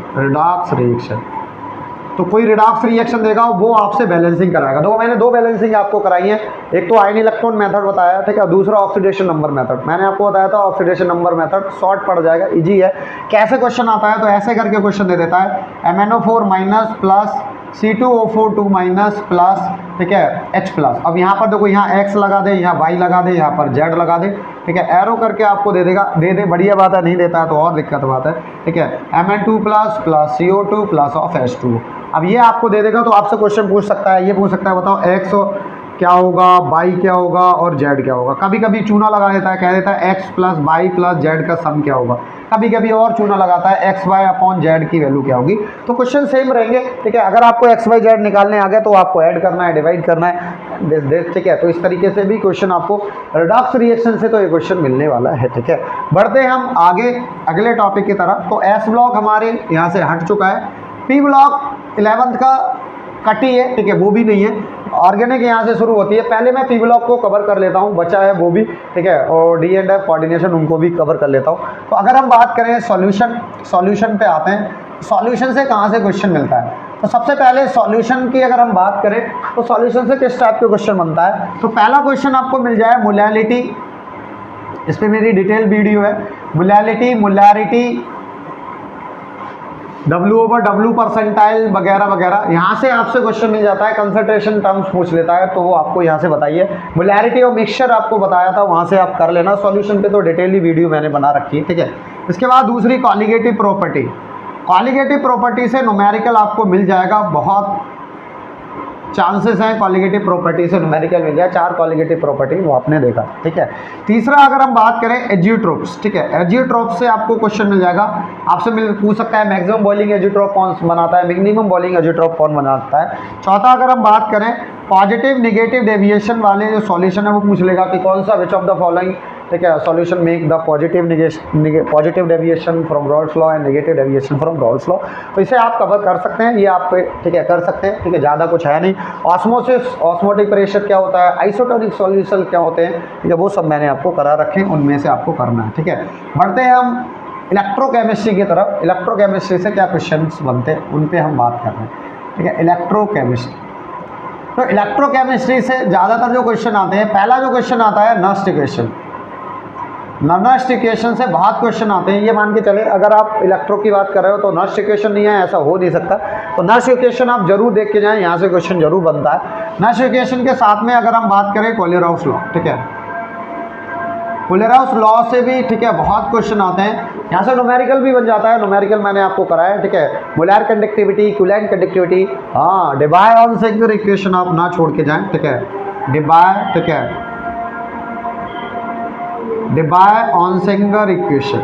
तो कोई रिडॉक्स रिएक्शन देगा वो आपसे बैलेंसिंग कराएगा। तो मैंने दो बैलेंसिंग आपको कराई है, एक तो आयन इलेक्ट्रॉन मेथड बताया, ठीक है, दूसरा ऑक्सीडेशन नंबर मेथड। मैंने आपको बताया था ऑक्सीडेशन नंबर मेथड शॉर्ट पड़ जाएगा, इजी है। कैसे क्वेश्चन आता है, तो ऐसे करके क्वेश्चन दे देता है MnO4- प्लस C2O4 2- प्लस, ठीक है, H प्लस। अब यहाँ पर देखो, यहाँ X लगा दे, यहाँ Y लगा दे, यहाँ पर Z लगा दे, ठीक है, एरो करके आपको दे देगा, दे दे बढ़िया बात है, नहीं देता है तो और दिक्कत बात है, ठीक है, Mn2 plus CO2 plus of H2। अब ये आपको दे देगा तो आपसे क्वेश्चन पूछ सकता है, ये पूछ सकता है बताओ X क्या होगा, Y क्या होगा और Z क्या होगा। कभी कभी चूना लगा देता है, कह देता है X plus Y plus Z का सम क्या होगा। कभी कभी और चूना लगाता है XY अपॉन Z की वैल्यू क्या होगी। तो क्वेश्चन सेम रहेंगे, ठीक है। अगर आपको XY Z निकालने आ गया तो आपको ऐड करना है, डिवाइड करना है, ठीक है। तो इस तरीके से भी क्वेश्चन आपको रिडॉक्स रिएक्शन से तो ये क्वेश्चन मिलने वाला है, ठीक है। बढ़ते हैं हम आगे अगले टॉपिक की तरफ। तो S ब्लॉक हमारे यहाँ से हट चुका है, P ब्लॉक 11th का कटी है, ठीक है, वो भी नहीं है। ऑर्गेनिक यहाँ से शुरू होती है। पहले मैं P ब्लॉक को कवर कर लेता हूँ, बचा है वो भी, ठीक है, और D&F कोऑर्डिनेशन उनको भी कवर कर लेता हूँ। तो अगर हम बात करें सॉल्यूशन पे आते हैं। सॉल्यूशन से कहाँ से क्वेश्चन मिलता है, तो सबसे पहले सॉल्यूशन की अगर हम बात करें तो सॉल्यूशन से किस टाइप के क्वेश्चन बनता है। तो पहला क्वेश्चन आपको मिल जाए मोलैलिटी, इस पर मेरी डिटेल वीडियो है। मोलैरिटी W/W परसेंटाइल वगैरह वगैरह, यहाँ से आपसे क्वेश्चन मिल जाता है। कंसंट्रेशन टर्म्स पूछ लेता है तो वो आपको यहाँ से बताइए। मोलैरिटी और मिक्सचर आपको बताया था, वहाँ से आप कर लेना। सॉल्यूशन पे तो डिटेली वीडियो मैंने बना रखी है, ठीक है। इसके बाद दूसरी कॉलिगेटिव प्रॉपर्टी। कॉलिगेटिव प्रॉपर्टी से न्यूमेरिकल आपको मिल जाएगा, बहुत चांसेस हैं कॉलिगेटिव प्रॉपर्टी से न्यूमेरिकल मिल जाए। 4 कॉलिगेटिव प्रॉपर्टी वो आपने देखा, ठीक है। तीसरा अगर हम बात करें एजियोट्रोप्स, ठीक है, एजियोट्रोप्स से आपको क्वेश्चन मिल जाएगा, आपसे पूछ सकता है मैक्सिमम बॉइलिंग एजियोट्रोप कौन बनाता है, मिनिमम बॉइलिंग एजियोट्रोप कौन बनाता है। चौथा अगर हम बात करें पॉजिटिव नेगेटिव डेविएशन वाले जो सॉल्यूशन है वो पूछ लेगा कि कौन सा विच ऑफ द फॉलोइंग, ठीक है, solution make the positive deviation from Rawls law and negative deviation from Rawls law. तो इसे आप कवर कर सकते हैं, ये आप, ठीक है, कर सकते हैं, ठीक है, ज़्यादा कुछ है नहीं। ऑस्मोसिस, ऑस्मोटिक प्रेशर क्या होता है, आइसोटोनिक सॉल्यूशन क्या होते हैं, ठीक है, वो सब मैंने आपको करा रखे हैं, उनमें से आपको करना है, ठीक है। बढ़ते हैं हम इलेक्ट्रोकेमिस्ट्री की तरफ। इलेक्ट्रोकेमिस्ट्री से क्या क्वेश्चन बनते हैं उन पर हम बात कर रहे हैं, ठीक है। इलेक्ट्रोकेमिस्ट्री, तो इलेक्ट्रोकेमिस्ट्री से ज़्यादातर जो क्वेश्चन आते हैं, पहला जो क्वेश्चन आता है नस्ट इक्वेशन। नस्ट इक्वेशन से बहुत क्वेश्चन आते हैं। ये मान के चले अगर आप इलेक्ट्रो की बात कर रहे हो तो नस्ट इक्वेशन नहीं है, ऐसा हो नहीं सकता। तो नस्ट इक्वेशन आप जरूर देख के जाएं, यहाँ से क्वेश्चन जरूर बनता है। नस्ट इक्वेशन के साथ में अगर हम बात करें कोलेराउस लॉ, ठीक है, कोलेराउस लॉ से भी, ठीक है, बहुत क्वेश्चन आते हैं। यहाँ से न्यूमेरिकल भी बन जाता है, न्यूमेरिकल मैंने आपको कराया है, ठीक है। मोलर कंडक्टिविटी, इक्विवेलेंट कंडक्टिविटी, हाँ, डेबाय-ऑन-सेंगर इक्वेशन आप ना छोड़ के जाएं, ठीक है, डेबाय, ठीक है, डेबाय-ऑन-सेंगर इक्वेशन।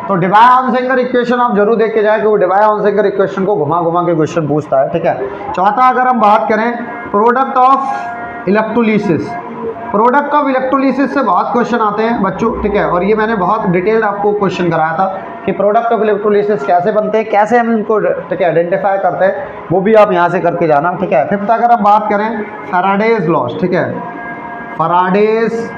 तो डेबाय-ऑन-सेंगर इक्वेशन आप जरूर देख के जाए कि वो डेबाय-ऑन-सेंगर इक्वेशन को घुमा घुमा के क्वेश्चन पूछता है, ठीक है। चौथा अगर हम बात करें product of electrolysis, product of electrolysis से बहुत क्वेश्चन आते हैं बच्चों, ठीक है, और ये मैंने बहुत डिटेल्ड आपको क्वेश्चन कराया था कि प्रोडक्ट ऑफ इलेक्ट्रोलिसिस कैसे बनते हैं, कैसे हम इनको, ठीक है, आइडेंटिफाई करते हैं, वो भी आप यहाँ से करके जाना, ठीक है। फिफ्थ अगर हम बात करें फैराडेज लॉ, ठीक है, फैराडेज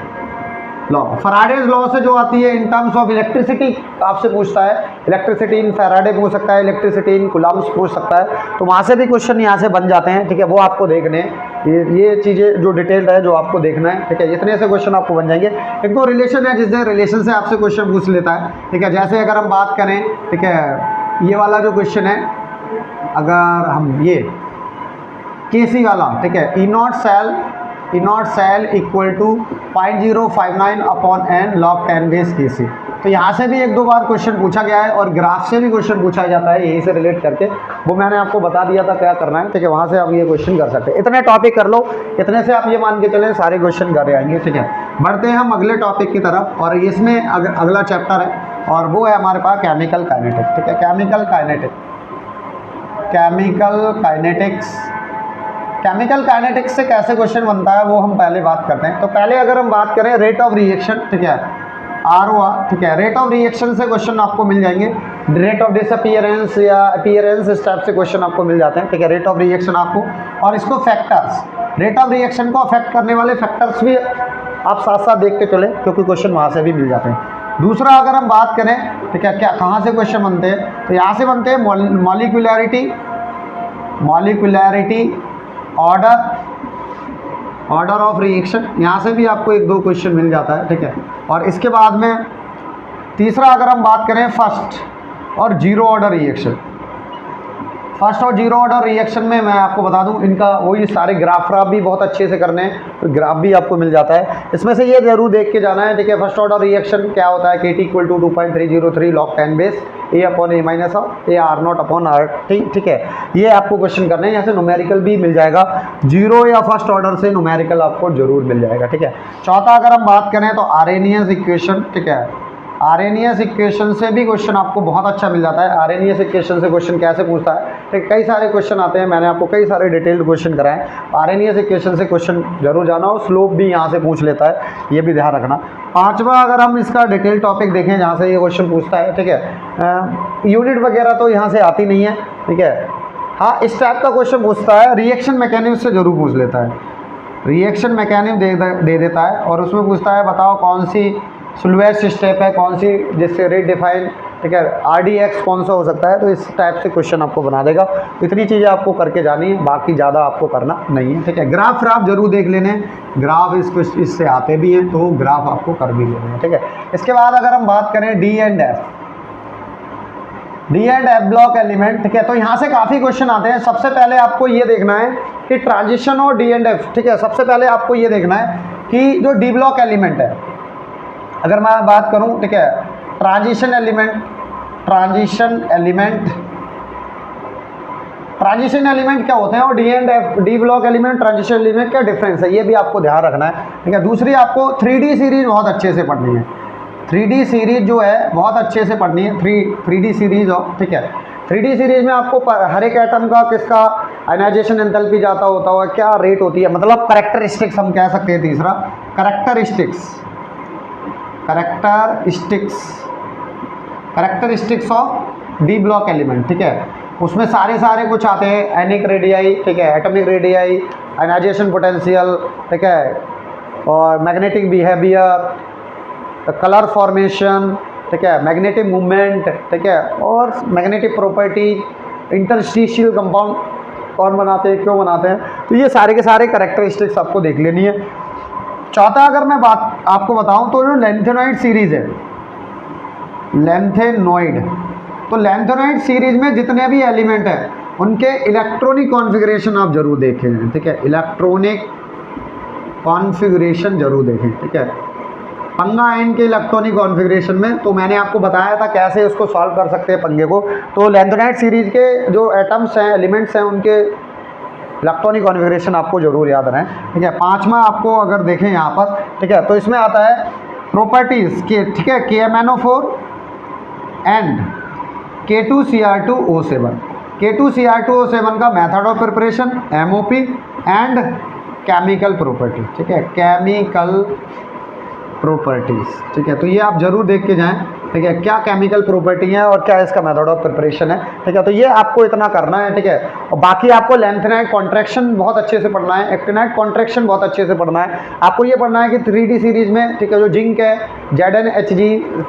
लॉ, फैराडेज लॉ से जो आती है इन टर्म्स ऑफ इलेक्ट्रिसिटी आपसे पूछता है। इलेक्ट्रिसिटी इन फैराडे पूछ सकता है, इलेक्ट्रिसिटी इन कूलम्ब्स पूछ सकता है, तो वहाँ से भी क्वेश्चन यहाँ से बन जाते हैं, ठीक है। वो आपको देखने ये चीज़ें जो डिटेल्ड है जो आपको देखना है, ठीक है, इतने से क्वेश्चन आपको बन जाएंगे। एक तो रिलेशन है, जिससे रिलेशन से आपसे क्वेश्चन पूछ लेता है, ठीक है। जैसे अगर हम बात करें, ठीक है, ये वाला जो क्वेश्चन है, अगर हम ये केसी वाला, ठीक है, E naught cell equal to 0.059 upon n log 10 base K c, तो यहाँ से भी 1-2 बार क्वेश्चन पूछा गया है और ग्राफ से भी क्वेश्चन पूछा जाता है यही से रिलेट करके, वो मैंने आपको बता दिया था क्या करना है, ठीक है। वहाँ से आप ये क्वेश्चन कर सकते हैं। इतने टॉपिक कर लो, इतने से आप ये मान के चलें सारे क्वेश्चन कर आएंगे, ठीक है। बढ़ते हैं हम अगले टॉपिक की तरफ, और इसमें अगला चैप्टर है और वो है हमारे पास केमिकल काइनेटिक्स, ठीक है। केमिकल काइनेटिक्स से कैसे क्वेश्चन बनता है वो हम पहले बात करते हैं। तो पहले अगर हम बात करें रेट ऑफ रिएक्शन, ठीक है, ROR, ठीक है, रेट ऑफ रिएक्शन से क्वेश्चन आपको मिल जाएंगे। रेट ऑफ डिसअपीयरेंस या अपीयरेंस, इस टाइप से क्वेश्चन आपको मिल जाते हैं, ठीक है। रेट ऑफ रिएक्शन आपको, और इसको फैक्टर्स, रेट ऑफ रिएक्शन को अफेक्ट करने वाले फैक्टर्स भी आप साथ साथ देख के चले, क्योंकि क्वेश्चन वहाँ से भी मिल जाते हैं। दूसरा अगर हम बात करें, ठीक है, क्या कहाँ से क्वेश्चन बनते हैं, तो यहाँ से बनते हैं मॉलिक्यूलैरिटी, ऑर्डर ऑफ रिएक्शन, यहाँ से भी आपको 1-2 क्वेश्चन मिल जाता है, ठीक है। और इसके बाद में तीसरा अगर हम बात करें फर्स्ट और जीरो ऑर्डर रिएक्शन, फर्स्ट और जीरो ऑर्डर रिएक्शन में मैं आपको बता दूं इनका वही सारे ग्राफ भी बहुत अच्छे से करने हैं, तो ग्राफ भी आपको मिल जाता है। इसमें से ये जरूर देख के जाना है, ठीक है। फर्स्ट ऑर्डर रिएक्शन क्या होता है, KT = 2.303 log 10 base A/A- of AR0 upon RT, ठीक है। ये आपको क्वेश्चन करने हैं, यहाँ से न्यूमेरिकल भी मिल जाएगा, जीरो या फर्स्ट ऑर्डर से न्यूमेरिकल आपको जरूर मिल जाएगा, ठीक है। चौथा अगर हम बात करें तो आरेनियस इक्वेशन, ठीक है, आरेनियस इक्वेशन से भी क्वेश्चन आपको बहुत अच्छा मिल जाता है। आरेनियस इक्वेशन से क्वेश्चन कैसे पूछता है, ठीक, कई सारे क्वेश्चन आते हैं, मैंने आपको कई सारे डिटेल्ड क्वेश्चन कराए। आरेनियस इक्वेशन से क्वेश्चन जरूर जाना, हो स्लोप भी यहाँ से पूछ लेता है, ये भी ध्यान रखना। पांचवा अगर हम इसका डिटेल टॉपिक देखें जहाँ से ये क्वेश्चन पूछता है, ठीक है, यूनिट वगैरह तो यहाँ से आती नहीं है, ठीक है। हाँ, इस टाइप का क्वेश्चन पूछता है, रिएक्शन मैकेनिज्म से जरूर पूछ लेता है, रिएक्शन मैकेनिज्म दे देता है, और उसमें पूछता है बताओ कौन सी स्लोएस्ट स्टेप है, कौन सी जिससे रेट डिफाइन, ठीक है, RDX कौन सा हो सकता है, तो इस टाइप से क्वेश्चन आपको बना देगा। इतनी चीज़ें आपको करके जानी है, बाकी ज़्यादा आपको करना नहीं है, ठीक है। ग्राफ जरूर देख लेने, ग्राफ इससे आते भी हैं, तो ग्राफ आपको कर भी लेने हैं, ठीक है। इसके बाद अगर हम बात करें D and F, D and F block element, ठीक है। तो यहाँ से काफ़ी क्वेश्चन आते हैं। सबसे पहले आपको ये देखना है कि ट्रांजिशन और डी एंड एफ, ठीक है। सबसे पहले आपको ये देखना है कि जो डी ब्लॉक एलिमेंट है, अगर मैं बात करूँ, ठीक है, ट्रांजिशन एलिमेंट क्या होते हैं और D and F, D block element, transition element क्या डिफरेंस है, ये भी आपको ध्यान रखना है, ठीक है। दूसरी आपको 3D सीरीज बहुत अच्छे से पढ़नी है। 3D सीरीज जो है बहुत अच्छे से पढ़नी है, 3D सीरीज हो, ठीक है। 3D सीरीज में आपको हर एक एटम का किसका आयनाइजेशन एंथैल्पी जाता होता है, क्या रेट होती है, मतलब कैरेक्टरिस्टिक्स हम कह सकते हैं। तीसरा characteristics of D block element, ठीक है। उसमें सारे कुछ आते हैं, एनिक रेडियाई, ठीक है, एटॉमिक रेडियाई, आयनाइजेशन पोटेंशियल, ठीक है, और मैग्नेटिक बिहेवियर, कलर फॉर्मेशन, ठीक है, मैग्नेटिक मूवमेंट, ठीक है, और मैग्नेटिक प्रॉपर्टीज, इंटरस्टिशियल कंपाउंड कौन बनाते हैं, क्यों बनाते हैं, तो ये सारे के सारे कैरेक्टरिस्टिक्स आपको देख लेनी है। चौथा अगर मैं बात आपको बताऊं तो जो लेंथेनॉइड सीरीज है, तो लेंथेनॉइड सीरीज में जितने भी एलिमेंट हैं उनके इलेक्ट्रॉनिक कॉन्फ़िगरेशन आप जरूर देखें, ठीक है, इलेक्ट्रॉनिक कॉन्फ़िगरेशन जरूर देखें, ठीक है। पंगा है इनके इलेक्ट्रॉनिक कॉन्फ़िगरेशन में, तो मैंने आपको बताया था कैसे उसको सॉल्व कर सकते हैं पंगे को। तो लेंथेनॉइड सीरीज के जो एटम्स हैं, एलिमेंट्स हैं, उनके इलेक्ट्रॉनिक कॉन्फ़िगरेशन आपको जरूर याद रहें, ठीक है। पांचवा आपको अगर देखें यहाँ पर, ठीक है, तो इसमें आता है प्रॉपर्टीज़ के, ठीक है, KMnO4 एंड K2Cr2O7। K2Cr2O7 का method of preparation, MOP and chemical property, ठीक है, केमिकल प्रॉपर्टीज़, ठीक है। तो ये आप जरूर देख के जाएं, ठीक है, क्या केमिकल प्रॉपर्टी है और क्या इसका मेथड ऑफ प्रिपरेशन है, ठीक है। तो ये आपको इतना करना है, ठीक है। और बाकी आपको लेंथेनाइड कॉन्ट्रैक्शन बहुत अच्छे से पढ़ना है, एक्टिनाइड कॉन्ट्रैक्शन बहुत अच्छे से पढ़ना है। आपको ये पढ़ना है कि 3D सीरीज में, ठीक है, जो जिंक है ZnHg,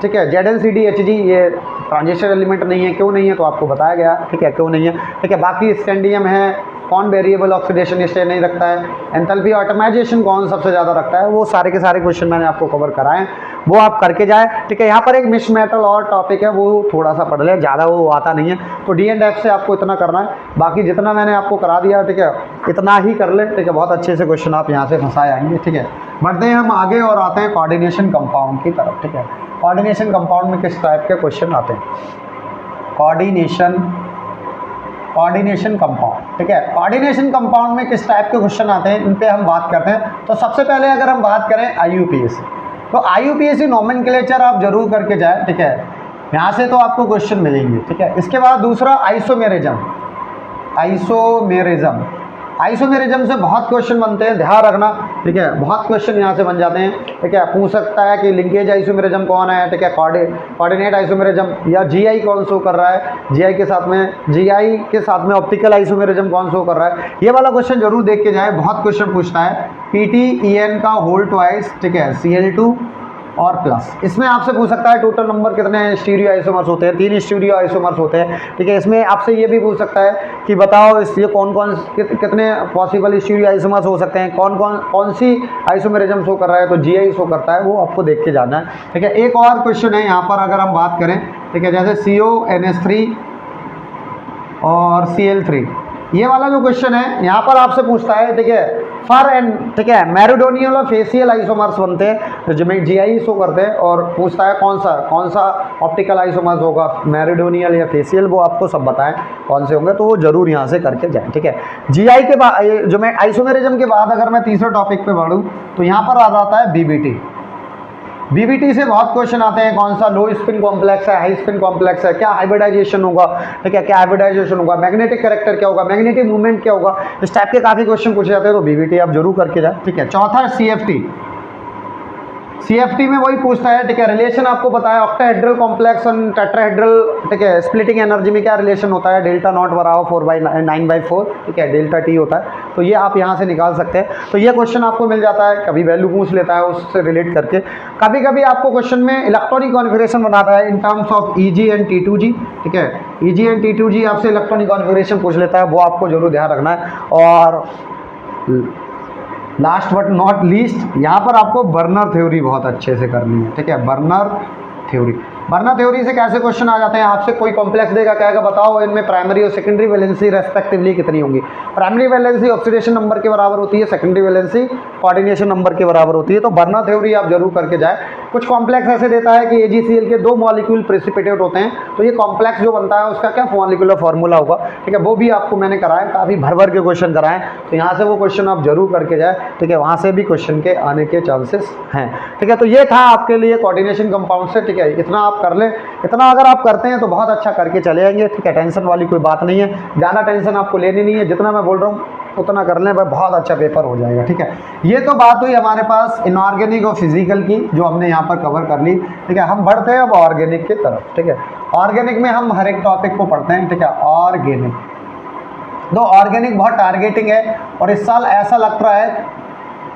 ठीक है, ZnCdHg, ये ट्रांजिशन एलिमेंट नहीं है। क्यों नहीं है तो आपको बताया गया, ठीक है, क्यों नहीं है, ठीक है। बाकी स्कैंडियम है, कौन वेरिएबल ऑक्सीडेशन स्टेट नहीं रखता है, एंथैल्पी ऑटोमाइजेशन कौन सबसे ज़्यादा रखता है, वो सारे के सारे क्वेश्चन मैंने आपको कवर कराए हैं, वो आप करके जाए, ठीक है। यहाँ पर एक मिक्स मेटल और टॉपिक है, वो थोड़ा सा पढ़ ले, ज़्यादा वो आता नहीं है। तो डी एंड एफ से आपको इतना करना है, बाकी जितना मैंने आपको करा दिया, ठीक है, इतना ही कर ले, ठीक है। बहुत अच्छे से क्वेश्चन आप यहाँ से फंसाए आएंगे, ठीक है। बढ़ते हैं हम आगे और आते हैं कोऑर्डिनेशन कंपाउंड की तरफ, ठीक है। कोऑर्डिनेशन कंपाउंड में किस टाइप के क्वेश्चन आते हैं, कोऑर्डिनेशन कंपाउंड, ठीक है। कोऑर्डिनेशन कंपाउंड में किस टाइप के क्वेश्चन आते हैं, इन पे हम बात करते हैं। तो सबसे पहले अगर हम बात करें IUPAC, तो IUPAC नोमेनक्लेचर आप जरूर करके जाए, ठीक है, यहाँ से तो आपको क्वेश्चन मिलेंगे, ठीक है। इसके बाद दूसरा आइसोमेरिज्म से बहुत क्वेश्चन बनते हैं, ध्यान रखना, ठीक है। बहुत क्वेश्चन यहाँ से बन जाते हैं, ठीक है। पूछ सकता है कि लिंकेज आइसोमेरिज्म कौन है, ठीक है, कोऑर्डिनेट आइसोमेरिज्म, या GI कौन शो कर रहा है, GI के साथ में ऑप्टिकल आइसोमेरिज्म कौन शो कर रहा है, ये वाला क्वेश्चन जरूर देख के जाए, बहुत क्वेश्चन पूछता है। PTEN का होल ट्वाइस, ठीक है, Cl2 और प्लस। इसमें आपसे पूछ सकता है टोटल नंबर कितने स्टीरियो आइसोमर्स होते हैं, 3 स्टीरियो आइसोमर्स होते हैं, ठीक है। इसमें आपसे ये भी पूछ सकता है कि बताओ ये कितने पॉसिबल स्टीरियो आइसोमर्स हो सकते हैं, कौन सी आइसोमेरिज्म शो कर रहा है, तो GI शो करता है, वो आपको देख के जाना है, ठीक है। एक और क्वेश्चन है यहाँ पर अगर हम बात करें, ठीक है, जैसे CONH3 और Cl3, ये वाला जो क्वेश्चन है यहाँ पर आपसे पूछता है, ठीक है, फर एंड, ठीक है, मेरिडोनियल और फेसियल आइसोमर्स बनते हैं जिसमें GI शो करते हैं, और पूछता है कौन सा ऑप्टिकल आइसोमर्स होगा, मेरिडोनियल या फेसियल, वो आपको सब बताएं कौन से होंगे, तो वो जरूर यहाँ से करके जाएं, ठीक है। GI के बाद जो मैं आइसोमेरिज्म के बाद अगर मैं तीसरे टॉपिक पे बढ़ूँ तो यहाँ पर आ जाता है BBT से बहुत क्वेश्चन आते हैं, कौन सा लो स्पिन कॉम्प्लेक्स है, हाई स्पिन कॉम्प्लेक्स है, क्या हाइब्रिडाइजेशन होगा, ठीक है, क्या हाइब्रिडाइजेशन होगा, मैग्नेटिक कैरेक्टर क्या होगा, मैग्नेटिक मूवमेंट क्या होगा, इस टाइप के काफ़ी क्वेश्चन पूछे जाते हैं, तो BBT आप जरूर करके जाए, ठीक है। चौथा CFT में वही पूछता है, ठीक है, रिलेशन आपको पता है, ऑक्टाहेड्रल कॉम्प्लेक्स और टेट्राहेड्रल, ठीक है, स्प्लिटिंग एनर्जी में क्या रिलेशन होता है, डेल्टा नॉट बराबर 4/9/4, ठीक है, डेल्टा T होता है, तो ये आप यहाँ से निकाल सकते हैं। तो ये क्वेश्चन आपको मिल जाता है, कभी वैल्यू पूछ लेता है उससे रिलेट करके, कभी कभी आपको क्वेश्चन में इलेक्ट्रॉनिक कॉन्फ़िगरेशन बनाता है in terms of EG and T2G, ठीक है, EG एंड T2G आपसे इलेक्ट्रॉनिक कॉन्फ़िगरेशन पूछ लेता है, वो आपको जरूर ध्यान रखना है। और लास्ट बट नॉट लीस्ट, यहाँ पर आपको बर्नर थ्योरी बहुत अच्छे से करनी है, ठीक है, बर्नर थ्योरी। बर्नर थ्योरी से कैसे क्वेश्चन आ जाते हैं, आपसे कोई कॉम्प्लेक्स देगा, कहेगा बताओ इनमें प्राइमरी और सेकेंडरी वैलेंसी रेस्पेक्टिवली कितनी होंगी। प्राइमरी वैलेंसी ऑक्सीडेशन नंबर के बराबर होती है, सेकेंडरी वैलेंसी कोऑर्डिनेशन नंबर के बराबर होती है। तो बर्नर थ्योरी आप जरूर करके जाए। कुछ कॉम्प्लेक्स ऐसे देता है कि AgCl के 2 मॉलिक्यूल प्रेसिपिटेट होते हैं, तो ये कॉम्प्लेक्स जो बनता है उसका क्या मॉलिक्यूलर फार्मूला होगा, ठीक है, वो भी आपको मैंने कराया, काफ़ी भर भर के क्वेश्चन कराएं। तो यहाँ से वो क्वेश्चन आप जरूर करके जाए, ठीक है, वहाँ से भी क्वेश्चन के आने के चांसेस हैं, ठीक है। तो ये था आपके लिए कोऑर्डिनेशन कंपाउंड से, ठीक है, इतना आप कर लें। इतना अगर आप करते हैं तो बहुत अच्छा करके चले जाएंगे, ठीक है, टेंशन वाली कोई बात नहीं है, ज़्यादा टेंशन आपको लेनी नहीं है, जितना मैं बोल रहा हूँ उतना कर लें, भाई बहुत अच्छा पेपर हो जाएगा, ठीक है। ये तो बात हुई हमारे पास इनऑर्गेनिक और फिजिकल की, जो हमने यहाँ पर कवर कर ली, ठीक है। हम बढ़ते हैं अब ऑर्गेनिक की तरफ, ठीक है। ऑर्गेनिक में हम हर एक टॉपिक को पढ़ते हैं, ठीक है। ऑर्गेनिक, तो ऑर्गेनिक बहुत टारगेटिंग है और इस साल ऐसा लग रहा है,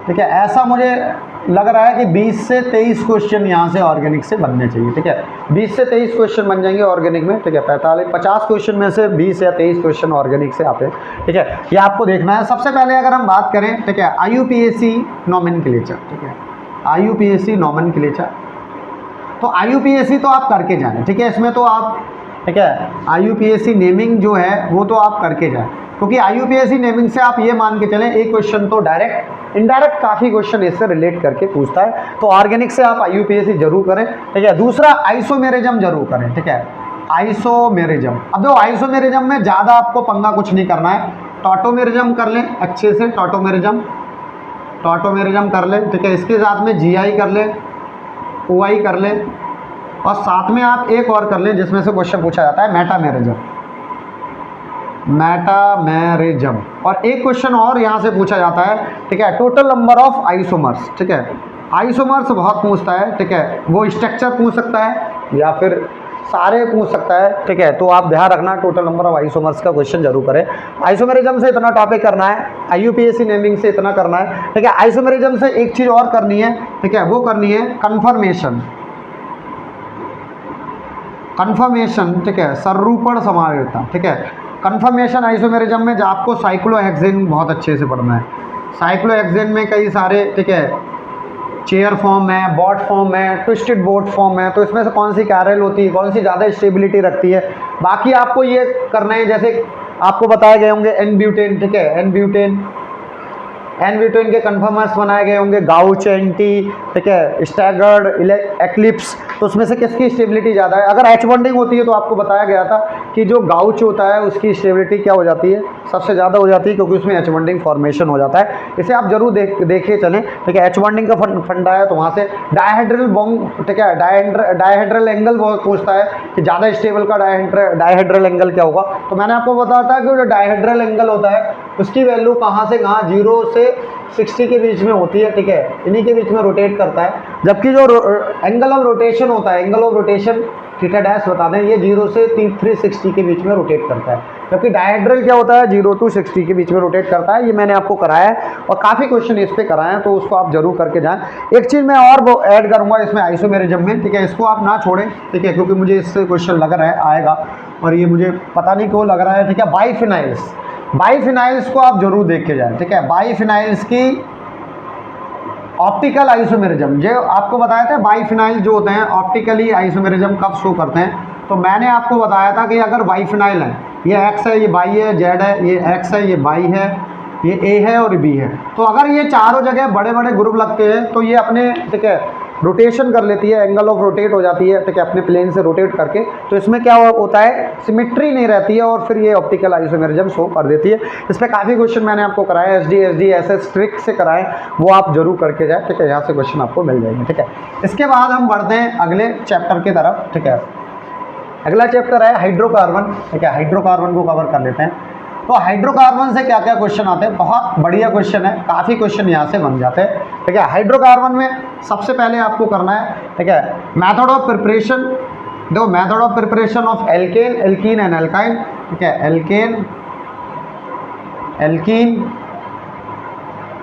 ठीक है, ऐसा मुझे लग रहा है कि 20 से 23 क्वेश्चन यहाँ से ऑर्गेनिक से बनने चाहिए, ठीक है। 20 से 23 क्वेश्चन बन जाएंगे ऑर्गेनिक में, ठीक है। 50 क्वेश्चन में से 20 या 23 क्वेश्चन ऑर्गेनिक से आते हैं, ठीक है। ये आपको देखना है। सबसे पहले अगर हम बात करें, ठीक है, IUPAC नोमेनक्लेचर, ठीक है, IUPAC नोमेनक्लेचर। तो IUPAC तो आप करके जाएं, ठीक है, इसमें तो आप, ठीक है, IUPAC नेमिंग जो है वो तो आप करके जाएं, क्योंकि IUPAC नेमिंग से आप ये मान के चलें एक क्वेश्चन तो डायरेक्ट, इनडायरेक्ट काफ़ी क्वेश्चन इससे रिलेट करके पूछता है। तो ऑर्गेनिक से आप IUPAC जरूर करें, ठीक है। दूसरा आइसोमेरिज्म जरूर करें, ठीक है, आइसोमेरिज्म। अब देखो आइसोमेरिज्म में ज़्यादा आपको पंगा कुछ नहीं करना है, टॉटोमेरिज्म कर लें अच्छे से, टॉटोमेरिज्म कर लें, ठीक है। इसके साथ में GI कर लें, OI कर लें, और साथ में आप एक और कर लें जिसमें से क्वेश्चन पूछा जाता है मेटामेरिज्म, और एक क्वेश्चन और यहाँ से पूछा जाता है, ठीक है, टोटल नंबर ऑफ आइसोमर्स, ठीक है। आइसोमर्स बहुत पूछता है, ठीक है, वो स्ट्रक्चर पूछ सकता है या फिर सारे पूछ सकता है, ठीक है। तो आप ध्यान रखना, टोटल नंबर ऑफ आइसोमर्स का क्वेश्चन जरूर करें। आइसोमेरिज्म से इतना टॉपिक करना है, IUPAC नेमिंग से इतना करना है, ठीक है। आइसोमेरिज्म से एक चीज़ और करनी है, ठीक है, वो करनी है कन्फर्मेशन, ठीक है, सरूपण समावेशता, ठीक है। कन्फर्मेशन आइसोमेरिज्म में जो आपको साइक्लोहेक्सेन बहुत अच्छे से पढ़ना है। साइक्लोहेक्सेन में कई सारे, ठीक है, चेयर फॉर्म है, बॉट फॉर्म है, ट्विस्टेड बोट फॉर्म है, तो इसमें से कौन सी कैरल होती है, कौन सी ज़्यादा स्टेबिलिटी रखती है। बाकी आपको ये करना है, जैसे आपको बताए गए होंगे N-ब्यूटेन, ठीक है, N-ब्यूटेन के कन्फर्मर्स बनाए गए होंगे, गाउच, एंटी, ठीक है, स्टैगर्ड, एक्लिप्स, तो उसमें से किसकी स्टेबिलिटी ज़्यादा है। अगर H बॉन्डिंग होती है तो आपको बताया गया था कि जो गाउच होता है उसकी स्टेबिलिटी क्या हो जाती है, सबसे ज़्यादा हो जाती है, क्योंकि उसमें H बॉन्डिंग फॉर्मेशन हो जाता है। इसे आप जरूर देखे चलें, ठीक है। H बॉन्डिंग का फंडा है, तो वहाँ से डायहेड्रल बॉन्ड, ठीक है, डायहेड्रल एंगल बहुत पूछता है कि ज़्यादा स्टेबल का डायहेड्रल एंगल क्या होगा। तो मैंने आपको बताया था कि जो डायहेड्रल एंगल होता है उसकी वैल्यू कहाँ से कहाँ 0 से 60 के बीच में होती है, ठीक है, इन्हीं के बीच में रोटेट करता है। जबकि जो एंगल ऑफ रोटेशन होता है, angle of rotation theta dash बता दें, ये 0 से 360 के बीच में रोटेट करता है। जबकि डायहेड्रल क्या होता है, 0 to 60 के बीच में रोटेट करता है। ये मैंने आपको कराया है और काफ़ी क्वेश्चन इस पे कराए हैं, तो उसको आप जरूर करके जाएं। एक चीज़ मैं और वो ऐड करूँगा इसमें आइसोमेरिज्म में, ठीक है, इसको आप ना छोड़ें, ठीक है, क्योंकि मुझे इससे क्वेश्चन लग रहा है आएगा और ये मुझे पता नहीं क्यों लग रहा है, ठीक है। बाईफिनाइल्स को आप जरूर देख के जाएं, ठीक है। बाईफिनाइल्स की ऑप्टिकल आइसोमेरिज्म, जो आपको बताया था बाईफिनाइल जो होते हैं ऑप्टिकली आइसोमेरिज्म कब शो करते हैं, तो मैंने आपको बताया था कि अगर बाईफिनाइल है, ये एक्स है, ये बाई है, जेड है, ये एक्स है, ये बाई है, ये ए है और बी है, तो अगर ये चारों जगह बड़े बड़े ग्रुप लगते हैं तो ये अपने, ठीक है, रोटेशन कर लेती है, एंगल ऑफ रोटेट हो जाती है, ठीक है, अपने प्लेन से रोटेट करके, तो इसमें क्या होता है, सिमेट्री नहीं रहती है और फिर ये ऑप्टिकल आइसोमेरिज्म शो कर देती है। इस पर काफ़ी क्वेश्चन मैंने आपको कराया, SD SS ट्रिक से कराए, वो आप जरूर करके जाए, ठीक है, यहाँ से क्वेश्चन आपको मिल जाएंगे, ठीक है। इसके बाद हम बढ़ते हैं अगले चैप्टर की तरफ, ठीक है। अगला चैप्टर है हाइड्रोकार्बन, ठीक है, हाइड्रोकार्बन को कवर कर लेते हैं। तो हाइड्रोकार्बन से क्या क्या क्वेश्चन आते हैं, बहुत बढ़िया क्वेश्चन है, काफ़ी क्वेश्चन यहाँ से बन जाते हैं, ठीक है। हाइड्रोकार्बन में सबसे पहले आपको करना है, ठीक है, मेथड ऑफ प्रिपरेशन। देखो method of preparation of alkene, alkene and alkyne, ठीक है, एल्कीन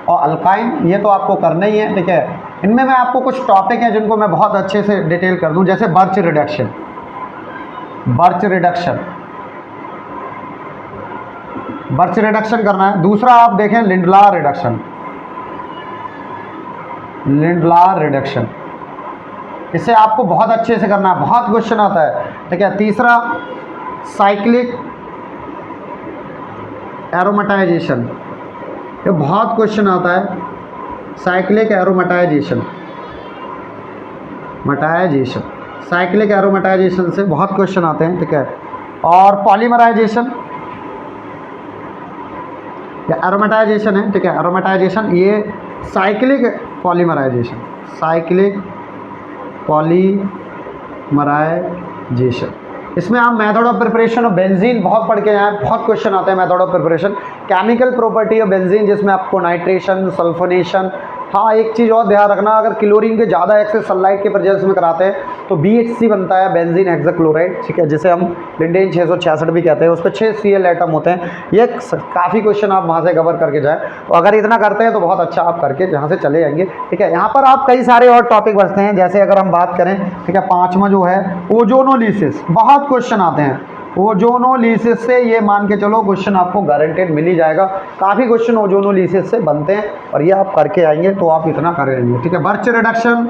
और अल्काइन, ये तो आपको करना ही है, ठीक है। इनमें मैं आपको कुछ टॉपिक हैं जिनको मैं बहुत अच्छे से डिटेल कर दूं, जैसे बर्च रिडक्शन करना है। दूसरा आप देखें लिंडलार रिडक्शन, इसे आपको बहुत अच्छे से करना है, बहुत क्वेश्चन आता है, ठीक है। तीसरा साइक्लिक एरोमेटाइजेशन, ये बहुत क्वेश्चन आता है, साइक्लिक एरोमेटाइजेशन, साइक्लिक एरोमेटाइजेशन से बहुत क्वेश्चन आते हैं, ठीक है। और पॉलीमराइजेशन या एरोमेटाइजेशन है, ठीक है, एरोमेटाइजेशन, ये साइक्लिक पॉलीमराइजेशन, साइक्लिक पॉलीमराइजेशन। इसमें आप method of preparation of benzene बहुत पढ़ के आए, बहुत क्वेश्चन आते हैं method of preparation. Chemical property of benzene, जिसमें आपको नाइट्रेशन, सल्फोनेशन, हाँ एक चीज़ और ध्यान रखना, अगर क्लोरीन के ज़्यादा एक्सेस सनलाइट के प्रेजेंस में कराते हैं तो BHC बनता है, बेंजीन हेक्साक्लोराइड, ठीक है, जिसे हम लिंडेन 666 भी कहते हैं। उस पर 6 Cl एटम होते हैं। ये काफ़ी क्वेश्चन आप वहाँ से कवर करके जाएँ, तो अगर इतना करते हैं तो बहुत अच्छा आप करके यहाँ से चले जाएंगे, ठीक है। यहाँ पर आप कई सारे और टॉपिक बचते हैं, जैसे अगर हम बात करें, ठीक है, 5वां जो है ओजोनोलिसिस, बहुत क्वेश्चन आते हैं ओजोनोलिसिस से। ये मान के चलो क्वेश्चन आपको गारंटेड मिल ही जाएगा, काफ़ी क्वेश्चन ओजोनोलिसिस से बनते हैं और ये आप करके आएंगे तो आप इतना करेंगे, ठीक है। बर्च रिडक्शन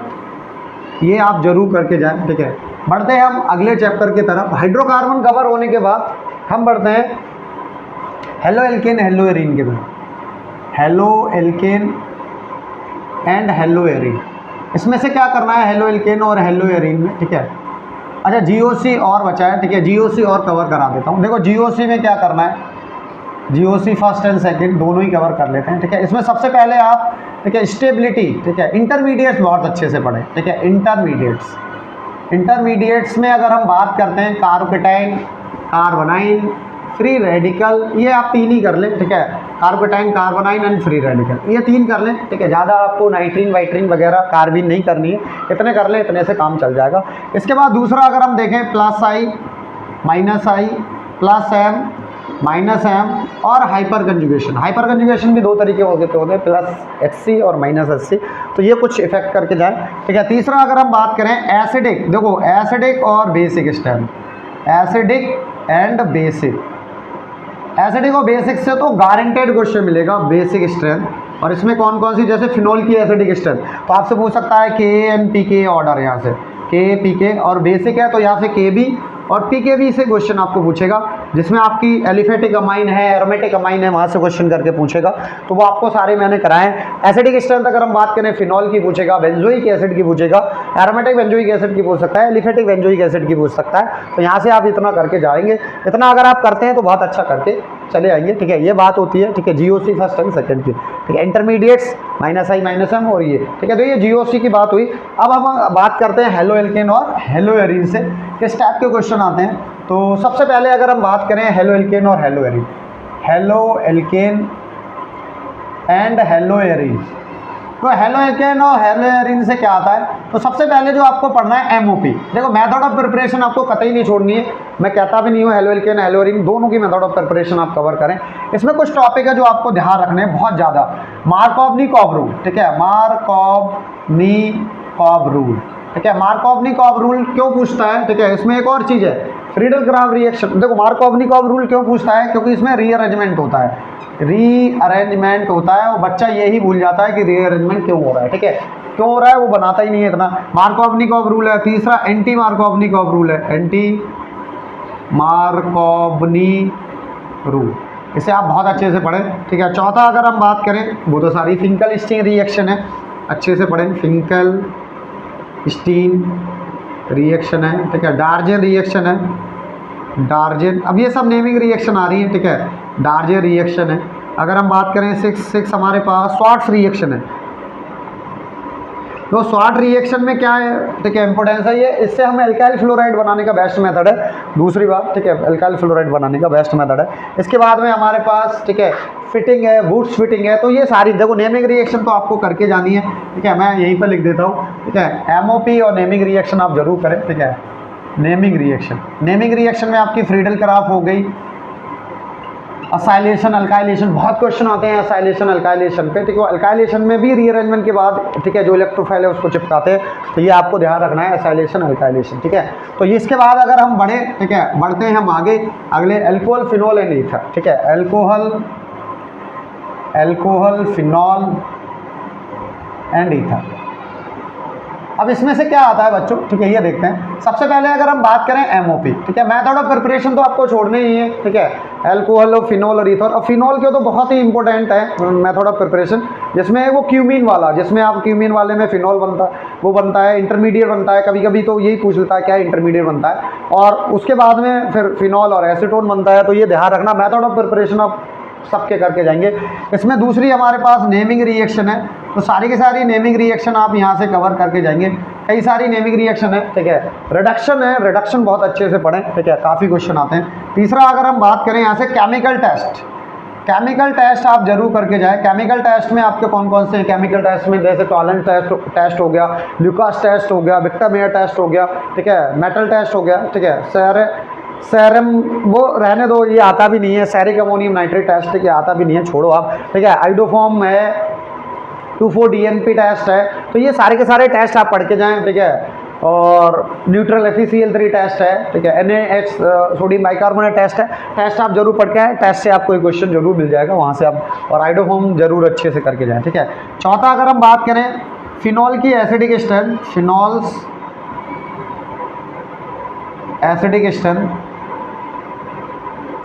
ये आप जरूर करके जाएं, ठीक है। बढ़ते हैं हम अगले चैप्टर की तरफ। हाइड्रोकार्बन कवर होने के बाद हम बढ़ते हैं हेलो एल्केन हेलो एरीन के तरफ, halo alkane and hello arene. इसमें से क्या करना है हेलो एल्केन और हेलो एरीन में, ठीक है। अच्छा GOC और बचा है, ठीक है, GOC और कवर करा देता हूँ। देखो GOC में क्या करना है, GOC फर्स्ट एंड सेकंड दोनों ही कवर कर लेते हैं, ठीक है। इसमें सबसे पहले आप, ठीक है, स्टेबिलिटी, ठीक है, इंटरमीडिएट्स बहुत अच्छे से पढ़ें, ठीक है। इंटरमीडिएट्स में अगर हम बात करते हैं कार्बोकेटाइन, कार्बोनाइन, फ्री रेडिकल, ये आप 3 ही कर लें, ठीक है। कार्बोकेटाइन, कार्बोनाइन एंड फ्री रेडिकल, ये 3 कर लें, ठीक है। ज़्यादा आपको नाइट्रीन वाइट्रीन वगैरह कार्बिन नहीं करनी है, इतने कर लें, इतने से काम चल जाएगा। इसके बाद दूसरा अगर हम देखें प्लस आई, माइनस आई, प्लस एम, माइनस एम और हाइपर कंजुगेशन। हाइपर कंजुगेशन भी 2 तरीके होते हैं, प्लस HC और माइनस HC, तो ये कुछ इफेक्ट करके जाए, ठीक है। तीसरा अगर हम बात करें एसिडिक, देखो एसिडिक और basic strength, acidic and basic, acidic और बेसिक से तो गारंटेड क्वेश्चन मिलेगा बेसिक स्ट्रेंथ। और इसमें कौन कौन सी, जैसे फिनोल की एसिडिक स्ट्रेंथ, तो आपसे पूछ सकता है KNPK ऑर्डर, यहाँ से KPK, और बेसिक है तो यहाँ से KB और PKB से क्वेश्चन आपको पूछेगा, जिसमें आपकी एलिफेटिक अमाइन है, एरोमेटिक अमाइन है, वहाँ से क्वेश्चन करके पूछेगा, तो वो आपको सारे मैंने कराए हैं। एसिडिक स्ट्रेंथ अगर हम बात करें फिनॉल की पूछेगा, बेंजोइक एसिड की पूछेगा, एरोमेटिक बेंजोइक एसिड की पूछ सकता है, एलिफेटिक बेंजोइक एसिड की पूछ सकता है, तो यहाँ से आप इतना करके जाएंगे। इतना अगर आप करते हैं तो बहुत अच्छा करके चले आएंगे, ठीक है। ये बात होती है, ठीक है, GOC फर्स्ट एंड सेकंड की, ठीक है। इंटरमीडिएट्स माइनस आई माइनस एम और ये, ठीक है, तो ये GOC की बात हुई। अब हम बात करते हैं हेलो एल्केन और हेलो एरीन से किस टाइप के क्वेश्चन आते हैं। तो सबसे पहले अगर हम बात करें हेलो एल्केन और hello arene, halo alkane and hello arene, तो हेलो एल्केन और हेलो एरीन से क्या आता है, तो सबसे पहले जो आपको पढ़ना है MOP। देखो मेथड ऑफ प्रिपरेशन आपको कतई नहीं छोड़नी है, मैं कहता भी नहीं हूँ, हेलो एल्केन हेलो एरीन दोनों की मेथड ऑफ प्रिपरेशन आप कवर करें। इसमें कुछ टॉपिक है जो आपको ध्यान रखने हैं बहुत ज़्यादा। मार्कोव्निकॉफ रूल, ठीक है, मार्कोव्निकॉफ रूल, ठीक है। मार्कोव्निकॉफ रूल क्यों पूछता है, ठीक है, इसमें एक और चीज़ है फ्रीडल-क्राफ्ट रिएक्शन। देखो मार्कोव्निकॉफ रूल क्यों पूछता है, क्योंकि इसमें रीअरेंजमेंट होता है, रीअरेंजमेंट होता है, और बच्चा यही भूल जाता है कि रीअरेंजमेंट क्यों हो रहा है, ठीक है, क्यों हो रहा है वो बनाता ही नहीं है इतना। मार्कोव्निकॉफ रूल है। तीसरा एंटी मार्कोव्निकॉफ रूल है, एंटी मार्कोव्नी रूल, इसे आप बहुत अच्छे से पढ़ें, ठीक है। चौथा अगर हम बात करें, वो तो सारी फिंकल स्टीन रिएक्शन है, अच्छे से पढ़ें, फिंकल स्टीन रिएक्शन है, ठीक है। डार्जन रिएक्शन है, डार्जन, अब ये सब नेमिंग रिएक्शन आ रही है, ठीक है, डार्जन रिएक्शन है। अगर हम बात करें 6 हमारे पास स्वार्ट्स रिएक्शन है। तो स्वार्ट रिएक्शन में क्या है, ठीक है, इंपॉर्टेंस है ये, इससे हमें एल्काइल फ्लोराइड बनाने का बेस्ट मेथड है। दूसरी बात, ठीक है, एल्काइल फ्लोराइड बनाने का बेस्ट मेथड है। इसके बाद में हमारे पास, ठीक है, फिटिंग है, बूट्स फिटिंग है, तो ये सारी देखो नेमिंग रिएक्शन तो आपको करके जानी है, ठीक है, मैं यहीं पर लिख देता हूँ, ठीक है। MOP और नेमिंग रिएक्शन आप जरूर करें, ठीक है। नेमिंग रिएक्शन, नेमिंग रिएक्शन में आपकी फ्रीडल-क्राफ्ट हो गई, असाइलेशन, अल्काइलेशन, बहुत क्वेश्चन आते हैं असाइलेशन अल्काइलेशन पे, ठीक है। अल्काइलेशन में भी रीअरेंजमेंट के बाद, ठीक है, जो इलेक्ट्रोफाइल है उसको चिपकाते हैं, तो ये आपको ध्यान रखना है, असाइलेशन अल्काइलेशन, ठीक है। तो इसके बाद अगर हम बढ़े, ठीक है, बढ़ते हैं हम आगे, अगले अल्कोहल फिनॉल एंड ईथर, ठीक है, अल्कोहल फिनॉल एंड ईथर। अब इसमें से क्या आता है बच्चों, ठीक है, ये देखते हैं। सबसे पहले अगर हम बात करें एमओपी, ठीक है, मेथड ऑफ प्रिपरेशन तो आपको छोड़ने ही है, ठीक है, एल्कोहल और फिनोल और ईथर। और फिनोल के तो बहुत ही इंपॉर्टेंट है मेथड ऑफ प्रिपरेशन, जिसमें वो क्यूमीन वाला, जिसमें आप क्यूमीन वाले में फिनोल बनता है, वो बनता है, इंटरमीडिएट बनता है, कभी कभी तो यही पूछ लेता है क्या इंटरमीडिएट बनता है, और उसके बाद में फिर फिनोल और एसीटोन बनता है। तो ये ध्यान रखना, मेथड ऑफ प्रिपरेशन आप सबके करके जाएंगे। इसमें दूसरी हमारे पास नेमिंग रिएक्शन है, तो सारी की सारी नेमिंग रिएक्शन आप यहाँ से कवर करके जाएंगे। कई सारी नेमिंग रिएक्शन है, ठीक है। रिडक्शन है, रिडक्शन बहुत अच्छे से पढ़ें, ठीक है, काफ़ी क्वेश्चन आते हैं। तीसरा अगर हम बात करें यहाँ से केमिकल टेस्ट, केमिकल टेस्ट आप जरूर करके जाएं। केमिकल टेस्ट में आपके कौन कौन से हैं? केमिकल टेस्ट में जैसे टॉलेंट टेस्ट हो गया, ल्यूकास टेस्ट हो गया, विक्टर मेयर टेस्ट हो गया, ठीक है, मेटल टेस्ट हो गया, ठीक है, सेरम वो रहने दो, ये आता भी नहीं है, सेरिक अमोनियम नाइट्रेट टेस्ट, ठीक है, आता भी नहीं है, छोड़ो आप, ठीक है, आइडोफॉर्म है, 2,4-DNP टेस्ट है। तो ये सारे के सारे टेस्ट आप पढ़ के जाएं, ठीक है। और न्यूट्रल FeCl3 टेस्ट है, ठीक है, NaH सोडियम बाइकार्बोनेट टेस्ट है। टेस्ट आप जरूर पढ़ के आए, टेस्ट से आपको एक क्वेश्चन जरूर मिल जाएगा वहाँ से आप, और आइडोफॉर्म जरूर अच्छे से करके जाएं, ठीक है। चौथा अगर हम बात करें फिनॉल की acidic strength, phenols acidic strength,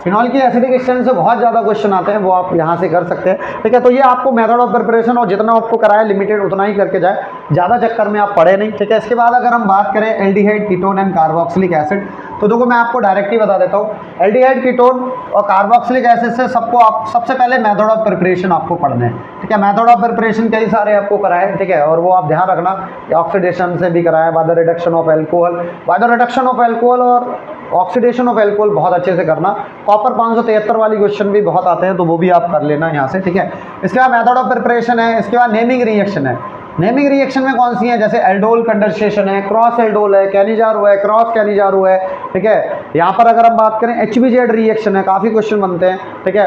phenol की एसिडिक स्ट्रेंथ से बहुत ज़्यादा क्वेश्चन आते हैं, वो आप यहाँ से कर सकते हैं, ठीक है। तो ये आपको मेथड ऑफ प्रिपरेशन और जितना आपको कराया लिमिटेड उतना ही करके जाए, ज़्यादा चक्कर में आप पढ़े नहीं, ठीक है। इसके बाद अगर हम बात करें aldehyde, ketone and carboxylic acid, तो देखो मैं आपको डायरेक्टली बता देता हूँ, एल्डिहाइड, कीटोन और कार्बोक्सिलिक एसिड से सबको आप सबसे पहले मेथड ऑफ प्रिपरेशन आपको पढ़ना है, ठीक है। मेथड ऑफ प्रिपरेशन कई सारे आपको कराए, ठीक है, और वो आप ध्यान रखना कि ऑक्सीडेशन से भी कराया, by the reduction of alcohol, by the reduction of alcohol और ऑक्सीडेशन ऑफ एल्कोहल बहुत अच्छे से करना। कॉपर 573 वाली क्वेश्चन भी बहुत आते हैं, तो वो भी आप कर लेना यहाँ से, ठीक है। इसके बाद मेथड ऑफ प्रिपरेशन है, इसके बाद नेमिंग रिएक्शन है। नेमिंग रिएक्शन में कौन सी है? जैसे एल्डोल कंडेंसेशन है, क्रॉस एल्डोल है, कैनिजारो है, क्रॉस कैनिजारो है, ठीक है। यहाँ पर अगर हम बात करें HBZ रिएक्शन है, काफ़ी क्वेश्चन बनते हैं, ठीक है।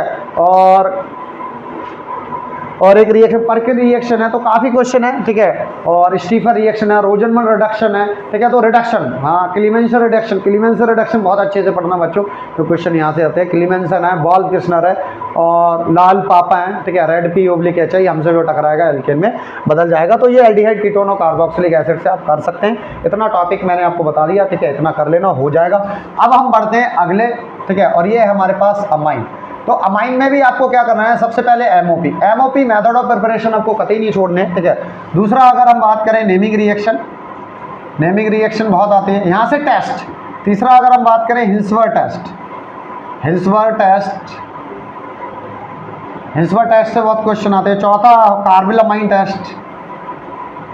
और एक रिएक्शन पर्किन रिएक्शन है, तो काफ़ी क्वेश्चन है, ठीक है। और स्टीफन रिएक्शन है, रोजनमन रिडक्शन है, ठीक है। तो रिडक्शन, हाँ, क्लीमेंसन रिडक्शन, क्लीमेंसन रिडक्शन बहुत अच्छे से पढ़ना बच्चों, तो क्वेश्चन यहाँ से आते हैं। क्लीमेंसन है, बॉल किस्नर है और लाल पापा है, ठीक है। रेड P(OH) हमसे जो टकराएगा एल्केन में बदल जाएगा। तो ये एल्डिहाइड, कीटोन और कार्बोक्सिलिक एसिड से आप कर सकते हैं। इतना टॉपिक मैंने आपको बता दिया, ठीक है, इतना कर लेना हो जाएगा। अब हम बढ़ते हैं अगले, ठीक है, और ये है हमारे पास अमाइन। तो अमाइन में भी आपको क्या करना है? सबसे पहले एमओपी मेथड ऑफ प्रिपरेशन आपको कतई नहीं छोड़ने, ठीक है। दूसरा अगर हम बात करें नेमिंग रिएक्शन बहुत आते हैं, यहाँ से टेस्ट। तीसरा अगर हम बात करें हिल्सवर्थ टेस्ट से बहुत क्वेश्चन आते हैं। चौथा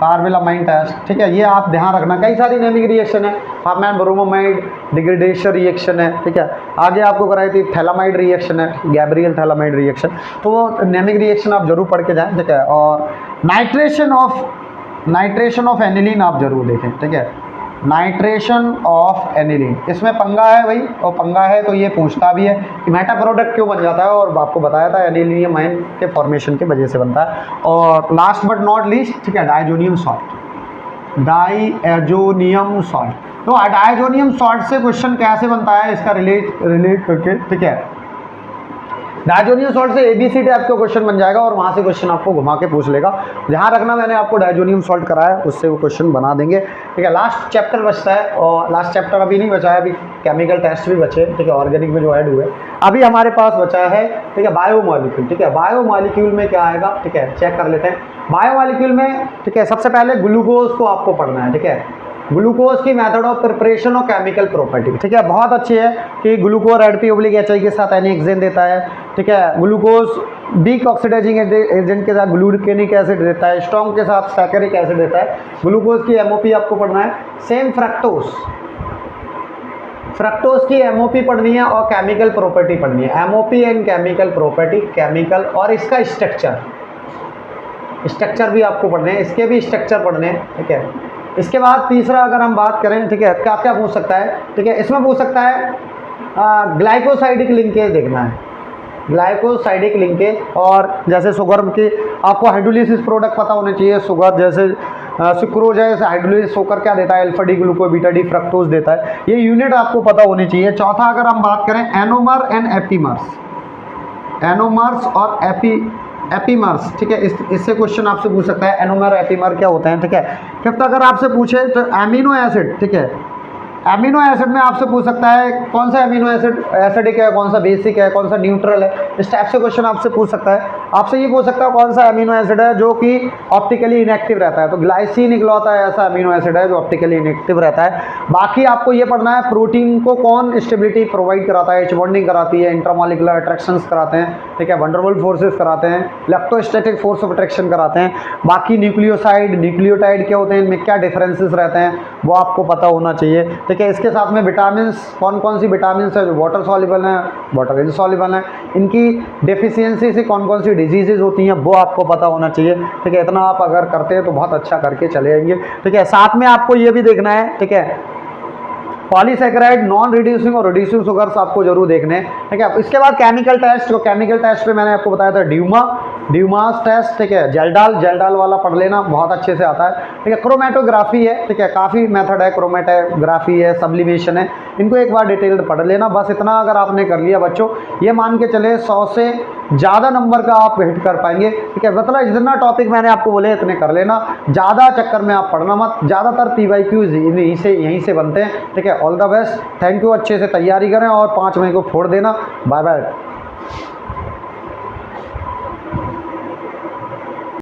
कार्बिलमाइन टेस्ट, ठीक है, ये आप ध्यान रखना। कई सारी नेमिंग रिएक्शन है, हाफमैन ब्रोमोमाइड डिग्रेडेशन रिएक्शन है, ठीक है। आगे आपको कराई थी थैलामाइड रिएक्शन है, गैब्रियल थैलामाइड रिएक्शन, तो वो नेमिंग रिएक्शन आप जरूर पढ़ के जाएं, ठीक है। और नाइट्रेशन ऑफ एनिलीन आप जरूर देखें, ठीक है। नाइट्रेशन ऑफ एनिलीन, इसमें पंगा है भाई, और पंगा है तो ये पूछता भी है कि मेटा प्रोडक्ट क्यों बन जाता है, और आपको बताया था एनिलीनियम आयन के फॉर्मेशन की वजह से बनता है। और लास्ट बट नॉट लीस्ट, ठीक है, डायजोनियम सॉल्ट। तो डायजोनियम सॉल्ट से क्वेश्चन कैसे बनता है, इसका रिलेट करके, ठीक है। डायजोनियम सॉल्ट से ABCD आपका क्वेश्चन बन जाएगा, और वहाँ से क्वेश्चन आपको घुमा के पूछ लेगा। ध्यान रखना, मैंने आपको डायजोनियम सॉल्ट कराया, उससे वो क्वेश्चन बना देंगे, ठीक है। लास्ट चैप्टर बचता है, और लास्ट चैप्टर अभी नहीं बचा है, अभी केमिकल टेस्ट भी बचे, ठीक है, ऑर्गेनिक में जो ऐड हुए। अभी हमारे पास बचा है, ठीक है, बायोमॉलिक्यूल, ठीक है। बायोमॉलिक्यूल में क्या आएगा, ठीक है, चेक कर लेते हैं। बायोमॉलिक्यूल में, ठीक है, सबसे पहले ग्लूकोज को आपको पढ़ना है, ठीक है। ग्लूकोज की मेथड ऑफ प्रिपरेशन और केमिकल प्रॉपर्टी, ठीक है, बहुत अच्छी है कि ग्लूकोज रेड P(OH) के साथ एनेक्सेन देता है, ठीक है। ग्लूकोज वीक ऑक्सीडाइजिंग एजेंट के साथ ग्लूकेनिक एसिड देता है, स्ट्रॉन्ग के साथ सैकरिक एसिड देता है। ग्लूकोज की एमओपी आपको पढ़ना है। सेम फ्रक्टोज की एमओपी पढ़नी है और केमिकल प्रॉपर्टी पढ़नी है। MOP and chemical property, chemical और इसका स्ट्रक्चर भी आपको पढ़ने हैं, इसके भी स्ट्रक्चर पढ़ने हैं, ठीक है। इसके बाद तीसरा अगर हम बात करें, ठीक है, क्या क्या पूछ सकता है, ठीक है, इसमें पूछ सकता है ग्लाइकोसाइडिक लिंकेज देखना है, ग्लाइकोसाइडिक लिंकेज। और जैसे शुगर की आपको हाइड्रोलिसिस प्रोडक्ट पता होने चाहिए, शुगर जैसे सुक्रोज है, जैसे हाइड्रोलिसिस होकर क्या देता है, alpha D glucose beta D fructose देता है, ये यूनिट आपको पता होनी चाहिए। चौथा अगर हम बात करें एनोमर एंड एपीमर्स और एपीमर्स, ठीक है, इससे क्वेश्चन आपसे पूछ सकता है एनोमर एपीमर क्या होते हैं, ठीक है। फिफ्थ अगर आपसे पूछे तो एमिनो एसिड, ठीक है, एमिनो एसिड में आपसे पूछ सकता है कौन सा एमिनो एसिड एसिडिक है, कौन सा बेसिक है, कौन सा न्यूट्रल है, इस टाइप से क्वेश्चन आपसे पूछ सकता है। आपसे ये पूछ सकता है कौन सा एमिनो एसिड है जो कि ऑप्टिकली इनएक्टिव रहता है, तो ग्लाइसिन इकलौता है ऐसा एमिनो एसिड है जो ऑप्टिकली इनएक्टिव रहता है। बाकी आपको ये पढ़ना है प्रोटीन को कौन स्टेबिलिटी प्रोवाइड कराता है, एच बॉन्डिंग कराती है, इंटरमॉलिकुलर अट्रैक्शंस कराते हैं, ठीक है, वंडरवल फोर्सेस कराते हैं, इलेक्ट्रोस्टैटिक फोर्स ऑफ अट्रैक्शन कराते हैं। बाकी न्यूक्लियोसाइड न्यूक्लियोटाइड क्या होते हैं, इनमें क्या डिफरेंसेस रहते हैं वो आपको पता होना चाहिए, ठीक है। इसके साथ में विटामिन, कौन कौन सी विटामिन है जो वाटर सॉल्युबल हैं, वाटर इनसॉल्युबल हैं, इनकी डेफिशिएंसी से कौन कौन सी डिजीजेज होती हैं वो आपको पता होना चाहिए, ठीक है। इतना आप अगर करते हैं तो बहुत अच्छा करके चले आएंगे, ठीक है। साथ में आपको ये भी देखना है, ठीक है, पॉलीसैकेराइड, नॉन रिड्यूसिंग और रिड्यूसिंग शुगर्स आपको जरूर देखने हैं, ठीक है। इसके बाद केमिकल टेस्ट, जो केमिकल टेस्ट पे मैंने आपको बताया था ड्यूमास टेस्ट, ठीक है, जेल्डाल वाला पढ़ लेना, बहुत अच्छे से आता है, ठीक है। क्रोमेटोग्राफी है, ठीक है, काफ़ी मेथड है, क्रोमेटोग्राफी है, सब्लिमेशन है, इनको एक बार डिटेल्ड पढ़ लेना। बस इतना अगर आपने कर लिया बच्चों, ये मान के चले 100 से ज़्यादा नंबर का आप हिट कर पाएंगे, ठीक है। मतलब जितना टॉपिक मैंने आपको बोले इतने कर लेना, ज़्यादा चक्कर में आप पढ़ना मत, ज़्यादातर PYQs यहीं से बनते हैं, ठीक है। All the best, thank you, अच्छे से तैयारी करें और 5 मई को फोड़ देना। Bye bye.